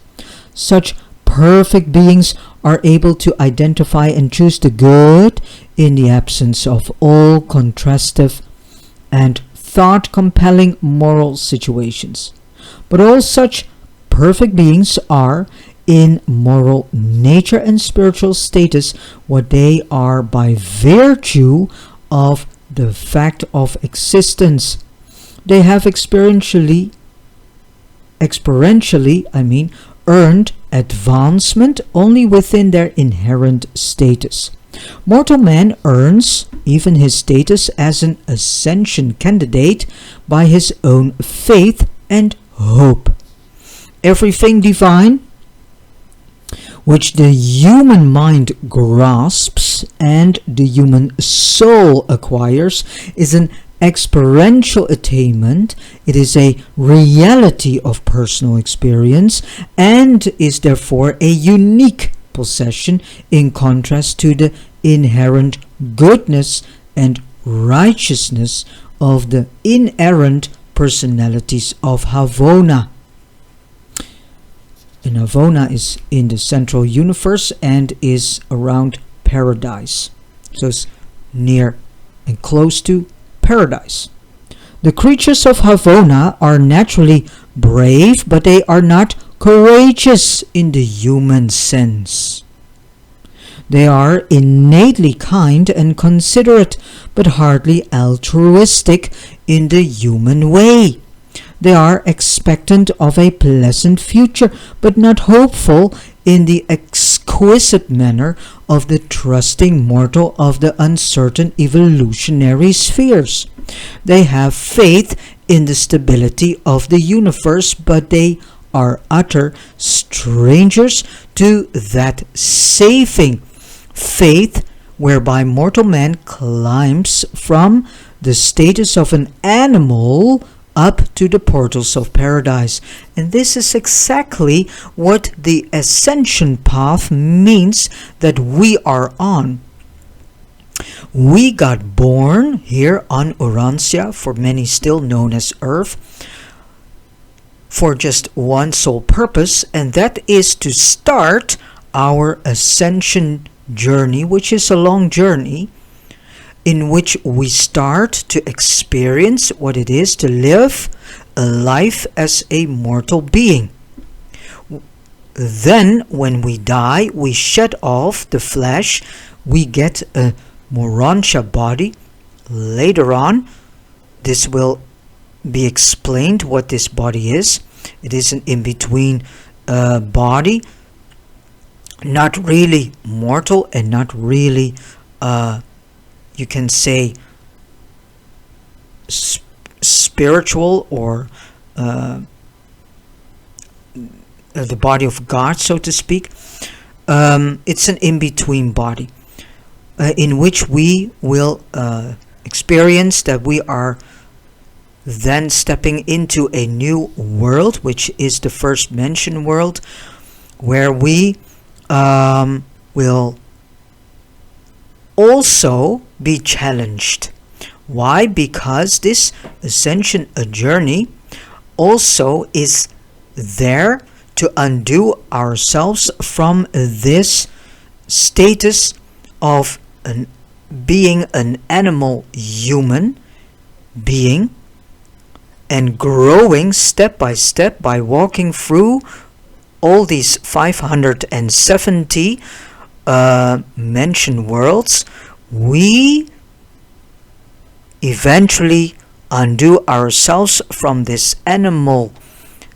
Such perfect beings are able to identify and choose the good in the absence of all contrastive and thought-compelling moral situations. But all such perfect beings are, in moral nature and spiritual status, what they are by virtue of the fact of existence. They have experientially, earned advancement only within their inherent status. Mortal man earns even his status as an ascension candidate by his own faith and hope. Everything divine which the human mind grasps and the human soul acquires is an experiential attainment. It is a reality of personal experience and is therefore a unique possession in contrast to the inherent goodness and righteousness of the inerrant personalities of Havona. And Havona is in the central universe and is around Paradise. So it's near and close to Paradise. The creatures of Havona are naturally brave, but they are not courageous in the human sense. They are innately kind and considerate, but hardly altruistic in the human way. They are expectant of a pleasant future, but not hopeful in the exquisite manner of the trusting mortal of the uncertain evolutionary spheres. They have faith in the stability of the universe, but they are utter strangers to that saving faith whereby mortal man climbs from the status of an animal up to the portals of paradise. And this is exactly what the ascension path means that we are on. We got born here on Urantia, for many still known as Earth, for just one sole purpose, and that is to start our ascension journey, which is a long journey in which we start to experience what it is to live a life as a mortal being. Then, when we die, we shed off the flesh, we get a Morantia body. Later on, this will be explained what this body is. It is an in-between body, not really mortal and not really, you can say, spiritual, or the body of God, so to speak. It's an in-between body in which we will experience that we are then stepping into a new world, which is the first mentioned world, where we will also be challenged. Why? Because this ascension journey also is there to undo ourselves from this status of being an animal human being, and growing step by step by walking through all these 570 mentioned worlds. We eventually undo ourselves from this animal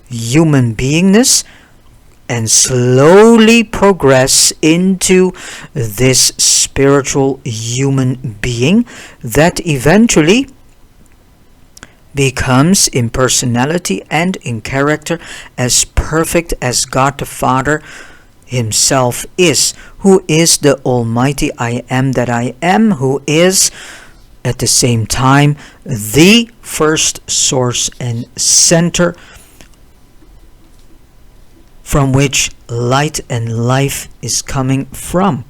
human beingness and slowly progress into this spiritual human being that eventually becomes in personality and in character as perfect as God the Father himself is, who is the Almighty I Am that I Am, who is at the same time the first source and center from which light and life is coming from.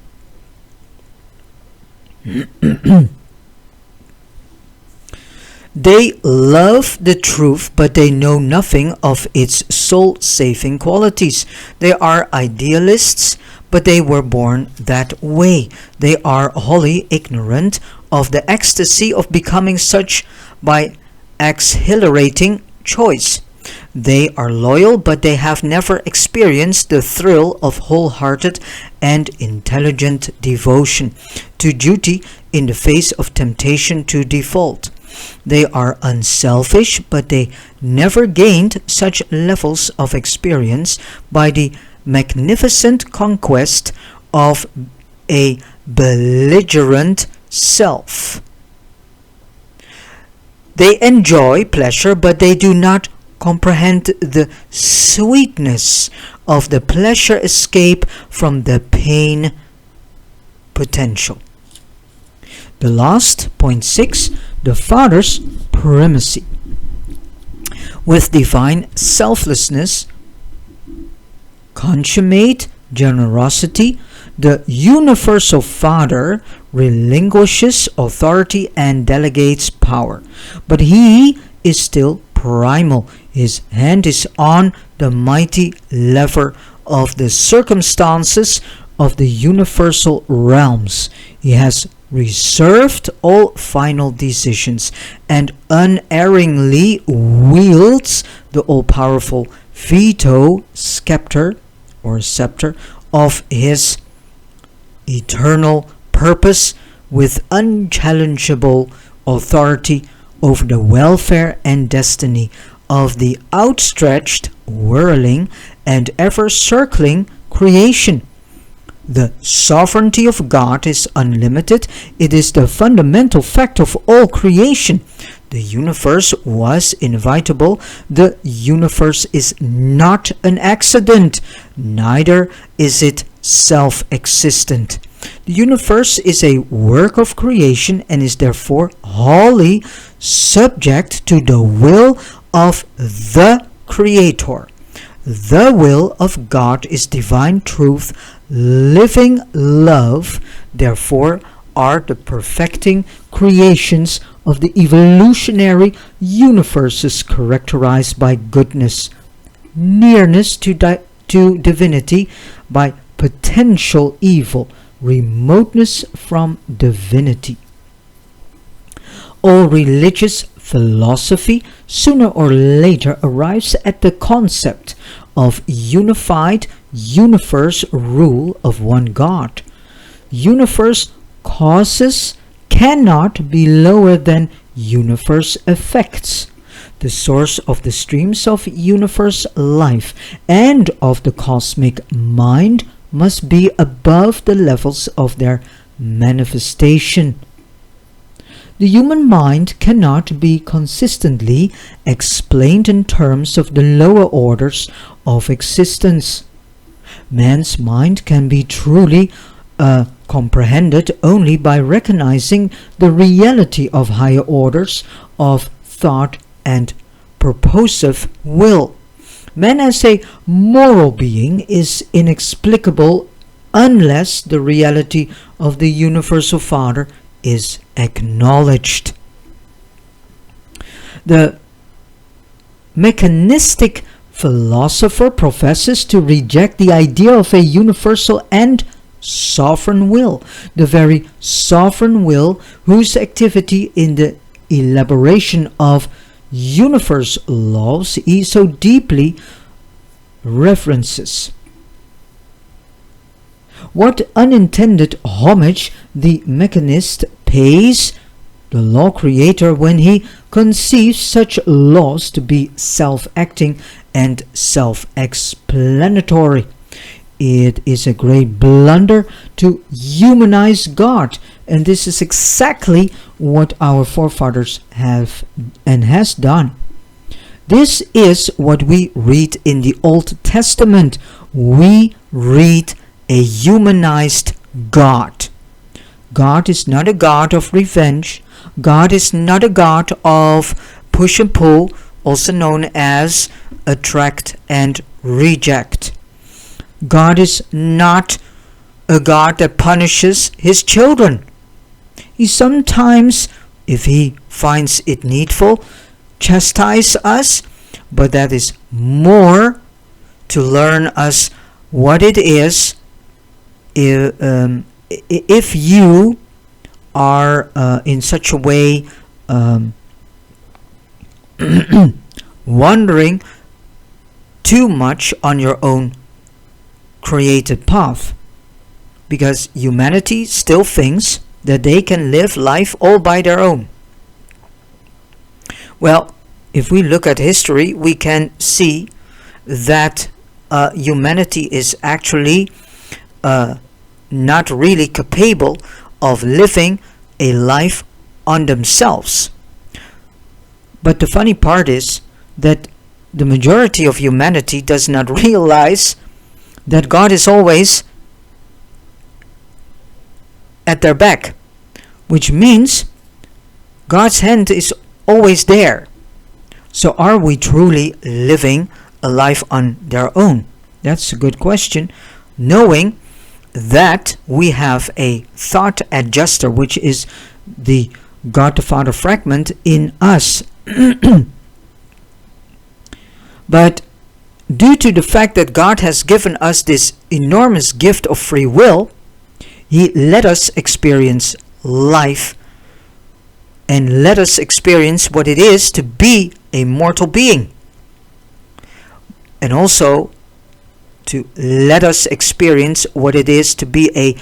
They love the truth, but they know nothing of its soul-saving qualities. They are idealists, but they were born that way. They are wholly ignorant of the ecstasy of becoming such by exhilarating choice. They are loyal, but they have never experienced the thrill of wholehearted and intelligent devotion to duty in the face of temptation to default. They are unselfish, but they never gained such levels of experience by the magnificent conquest of a belligerent self. They enjoy pleasure, but they do not comprehend the sweetness of the pleasure escape from the pain potential. The last, point 6, the Father's primacy. With divine selflessness, consummate generosity, the universal Father relinquishes authority and delegates power. But he is still primal. His hand is on the mighty lever of the circumstances of the universal realms. He has reserved all final decisions and unerringly wields the all-powerful veto scepter of his eternal purpose with unchallengeable authority over the welfare and destiny of the outstretched, whirling, and ever-circling creation. The sovereignty of God is unlimited. It is the fundamental fact of all creation. The universe was inevitable. The universe is not an accident. Neither is it self-existent. The universe is a work of creation and is therefore wholly subject to the will of the Creator. The will of God is divine truth, living love. Therefore, are the perfecting creations of the evolutionary universes characterized by goodness, nearness to divinity by potential evil, remoteness from divinity. All religious philosophy sooner or later arrives at the concept of unified universe rule of one God. Universe causes cannot be lower than universe effects. The source of the streams of universe life and of the cosmic mind must be above the levels of their manifestation. The human mind cannot be consistently explained in terms of the lower orders of existence. Man's mind can be truly comprehended only by recognizing the reality of higher orders of thought and purposive will. Man as a moral being is inexplicable unless the reality of the Universal Father is acknowledged. The mechanistic philosopher professes to reject the idea of a universal and sovereign will, the very sovereign will whose activity in the elaboration of universe laws he so deeply reverences. What unintended homage the mechanist pays the law creator when he conceives such laws to be self-acting and self-explanatory. It is a great blunder to humanize God, and this is exactly what our forefathers have and has done. This is what we read in the Old Testament. We read a humanized God. God is not a God of revenge. God is not a God of push and pull, also known as attract and reject. God is not a God that punishes his children. He sometimes, if he finds it needful, chastises us, but that is more to learn us what it is if you are in such a way wandering too much on your own created path, because humanity still thinks that they can live life all by their own. Well, if we look at history, we can see that humanity is actually not really capable of living a life on themselves. But the funny part is that the majority of humanity does not realize that God is always at their back, which means God's hand is always there. So are we truly living a life on their own? That's a good question, knowing that we have a thought adjuster, which is the God the Father fragment in us. But due to the fact that God has given us this enormous gift of free will, he let us experience life and let us experience what it is to be a mortal being, and also to let us experience what it is to be a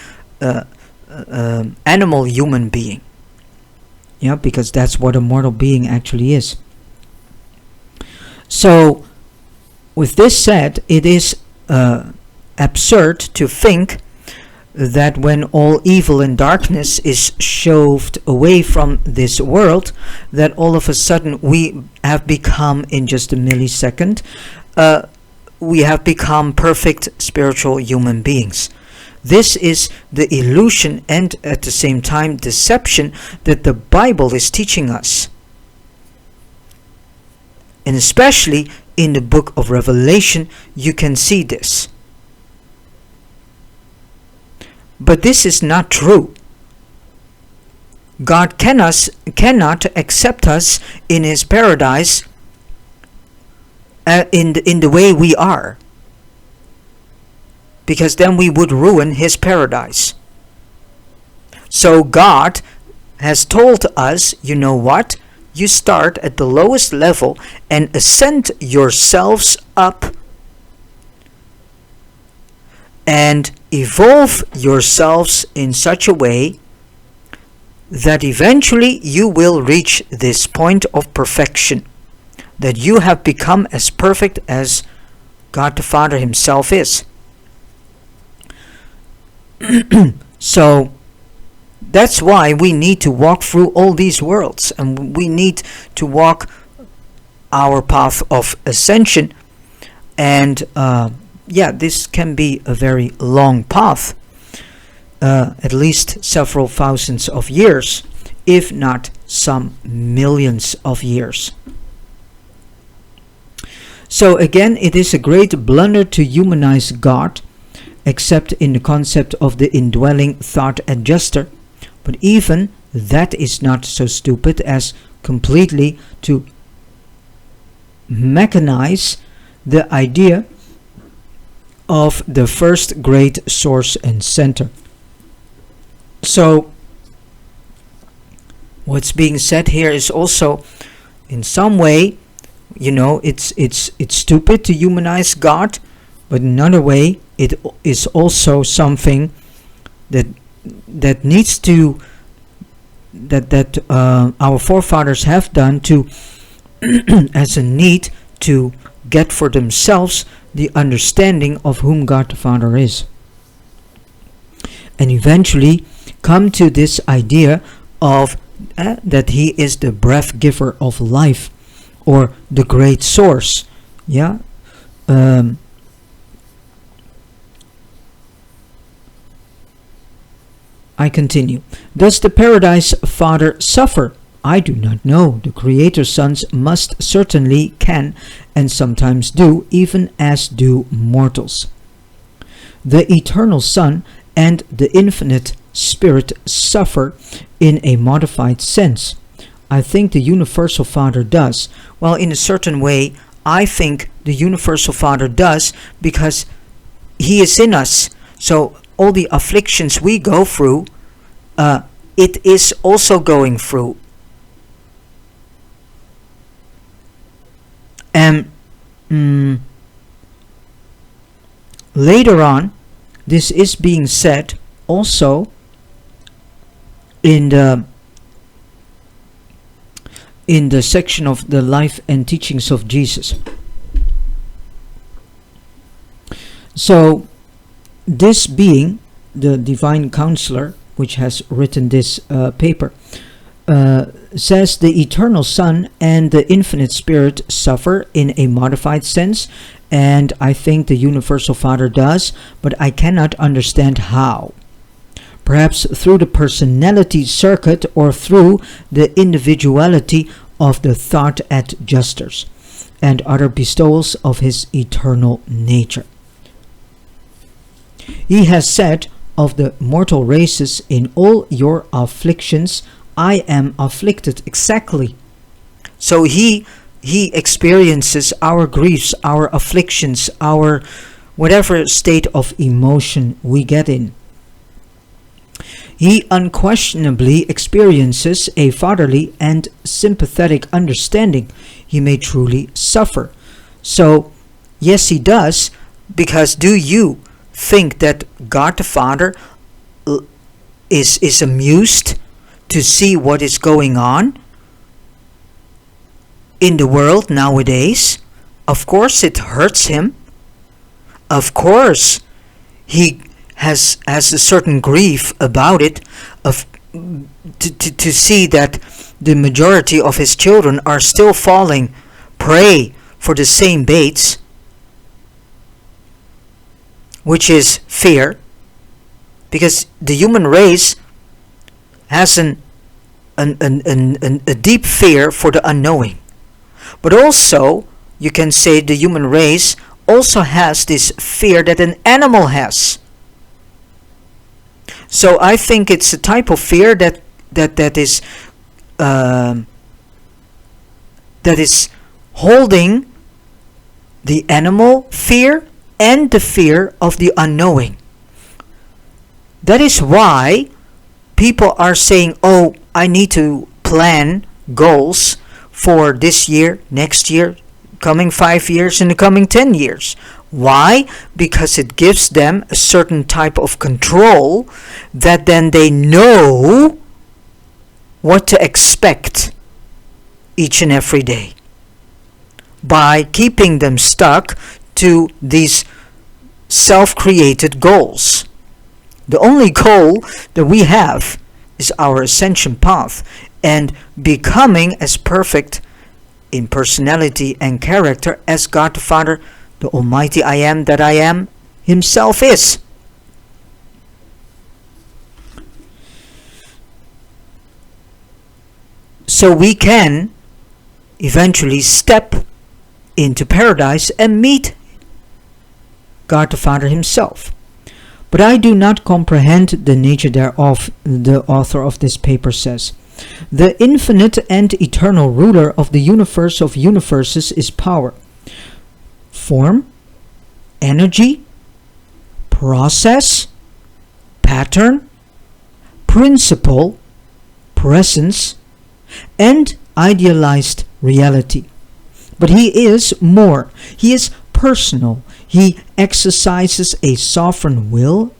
animal human being. Yeah, because that's what a mortal being actually is. So with this said, it is absurd to think that when all evil and darkness is shoved away from this world, that all of a sudden we have become, in just a millisecond, we have become perfect spiritual human beings. This is the illusion and at the same time deception that the Bible is teaching us. And especially in the book of Revelation, you can see this. But this is not true. God cannot accept us in his paradise in the way we are, because then we would ruin his paradise. So God has told us, you know what? You start at the lowest level and ascend yourselves up and evolve yourselves in such a way that eventually you will reach this point of perfection, that you have become as perfect as God the Father himself is. So that's why we need to walk through all these worlds, and we need to walk our path of ascension. And this can be a very long path, at least several thousands of years, if not some millions of years. So again, it is a great blunder to humanize God, except in the concept of the indwelling thought adjuster. But even that is not so stupid as completely to mechanize the idea of the first great source and center. So what's being said here is also in some way, it's stupid to humanize God, but in another way it is also something that needs to that our forefathers have done to as a need to get for themselves the understanding of whom God the Father is, and eventually come to this idea of that he is the breath giver of life, or the great source. I continue. Does the Paradise Father suffer? I do not know. The Creator's sons must certainly can, and sometimes do, even as do mortals. The Eternal Son and the Infinite Spirit suffer in a modified sense. I think the Universal Father does. Well, in a certain way, I think the Universal Father does, because he is in us. So all the afflictions we go through, it is also going through. And later on, this is being said also in the section of the life and teachings of Jesus. So this being the divine counselor, which has written this paper, says the Eternal Son and the Infinite Spirit suffer in a modified sense, and I think the Universal Father does, but I cannot understand how. Perhaps through the personality circuit or through the individuality of the thought adjusters and other bestowals of his eternal nature. He has said of the mortal races, in all your afflictions I am afflicted. Exactly. So he experiences our griefs, our afflictions, our whatever state of emotion we get in. He unquestionably experiences a fatherly and sympathetic understanding. He may truly suffer. So, yes, he does, because do you think that God the Father is amused to see what is going on in the world nowadays? Of course it hurts him. Of course he has a certain grief about it, to see that the majority of his children are still falling prey for the same baits, which is fear, because the human race has a deep fear for the unknowing. But also, you can say the human race also has this fear that an animal has. So I think it's a type of fear that that is holding the animal fear and the fear of the unknowing. That is why people are saying, oh, I need to plan goals for this year, next year, coming 5 years, and the coming 10 years. Why? Because it gives them a certain type of control that then they know what to expect each and every day, by keeping them stuck to these self-created goals. The only goal that we have is our ascension path and becoming as perfect in personality and character as God the Father, the Almighty I Am that I Am Himself is. So we can eventually step into paradise and meet God the Father Himself. But I do not comprehend the nature thereof, the author of this paper says. The infinite and eternal ruler of the universe of universes is power, form, energy, process, pattern, principle, presence, and idealized reality. But He is more. He is personal. He exercises a sovereign will,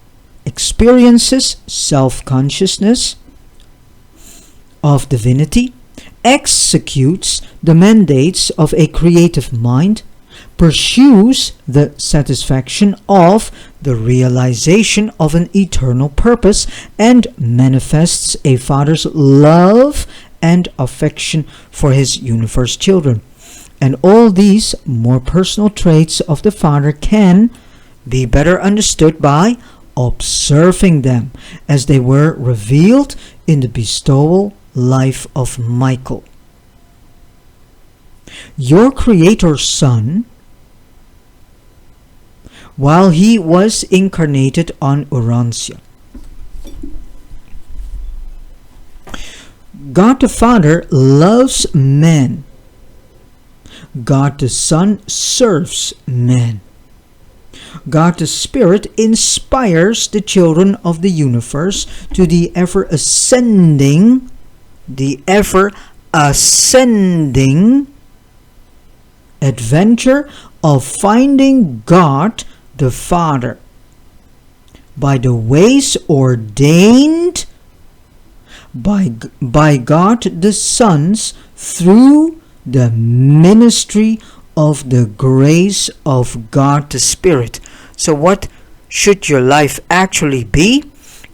experiences self-consciousness of divinity, executes the mandates of a creative mind, pursues the satisfaction of the realization of an eternal purpose, and manifests a father's love and affection for his universe children. And all these more personal traits of the Father can be better understood by observing them as they were revealed in the bestowal life of Michael. Your Creator's Son, while He was incarnated on Urantia, God the Father loves man. God the Son serves man. God the Spirit inspires the children of the universe to the ever ascending adventure of finding God the Father by the ways ordained by God the Sons through the ministry of the grace of God the Spirit. So what should your life actually be?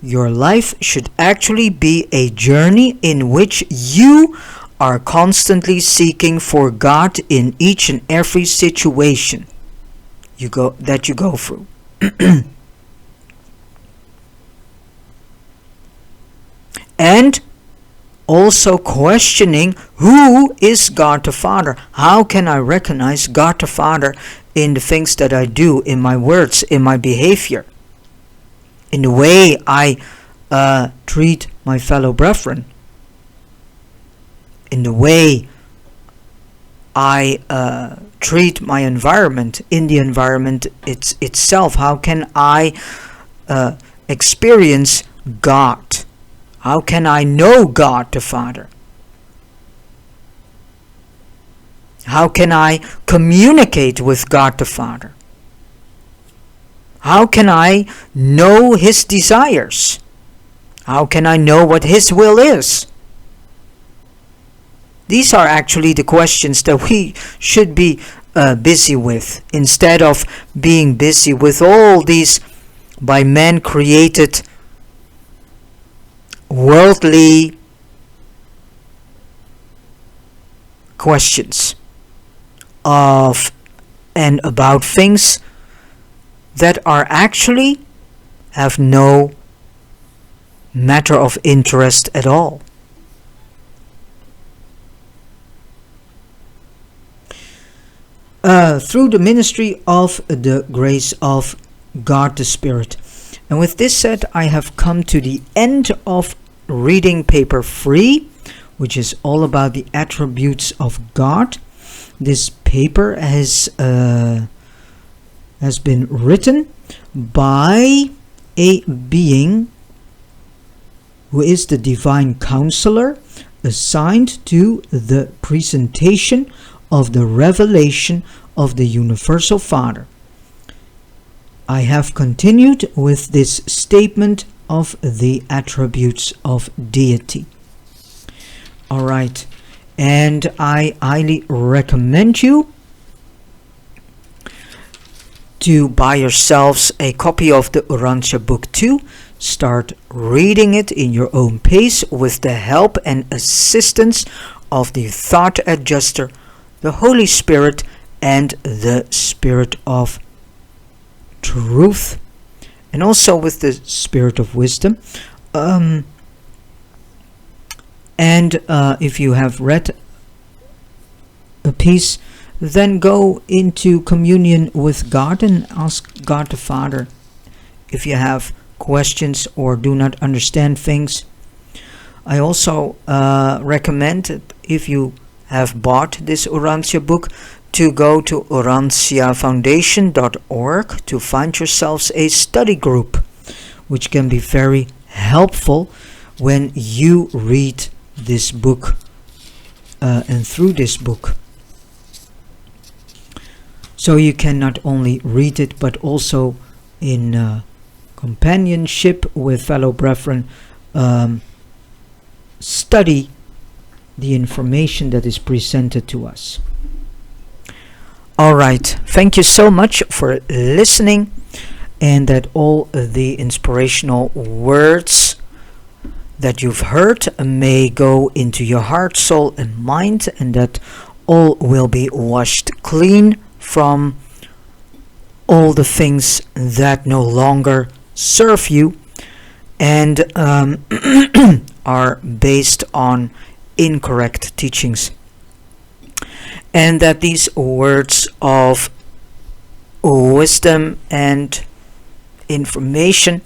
Your life should actually be a journey in which you are constantly seeking for God in each and every situation you go through. And also questioning, who is God the Father? How can I recognize God the Father in the things that I do, in my words, in my behavior, in the way I treat my fellow brethren, in the way I treat my environment, in the environment itself? How can I experience God? How can I know God the Father? How can I communicate with God the Father? How can I know His desires? How can I know what His will is? These are actually the questions that we should be busy with, instead of being busy with all these by man created worldly questions of and about things that are actually have no matter of interest at all. Through the ministry of the grace of God the Spirit. And with this said, I have come to the end of reading paper 3, which is all about the attributes of God. This paper has been written by a being who is the divine counselor assigned to the presentation of the revelation of the Universal Father. I have continued with this statement of the attributes of deity. Alright, and I highly recommend you to buy yourselves a copy of the Urantia Book 2. Start reading it in your own pace with the help and assistance of the thought adjuster, the Holy Spirit, and the Spirit of Truth, and also with the Spirit of Wisdom. If you have read a piece, then go into communion with God and ask God the Father if you have questions or do not understand things. I also recommend that if you have bought this Urantia book, to go to urantiafoundation.org to find yourselves a study group, which can be very helpful when you read this book and through this book. So you can not only read it, but also in companionship with fellow brethren, study the information that is presented to us. Alright, thank you so much for listening, and that all the inspirational words that you've heard may go into your heart, soul, and mind, and that all will be washed clean from all the things that no longer serve you and are based on incorrect teachings. And that these words of wisdom and information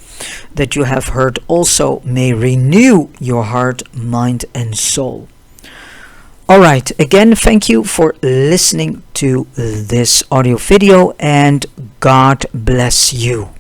that you have heard also may renew your heart, mind, and soul. Alright, again, thank you for listening to this audio video, and God bless you.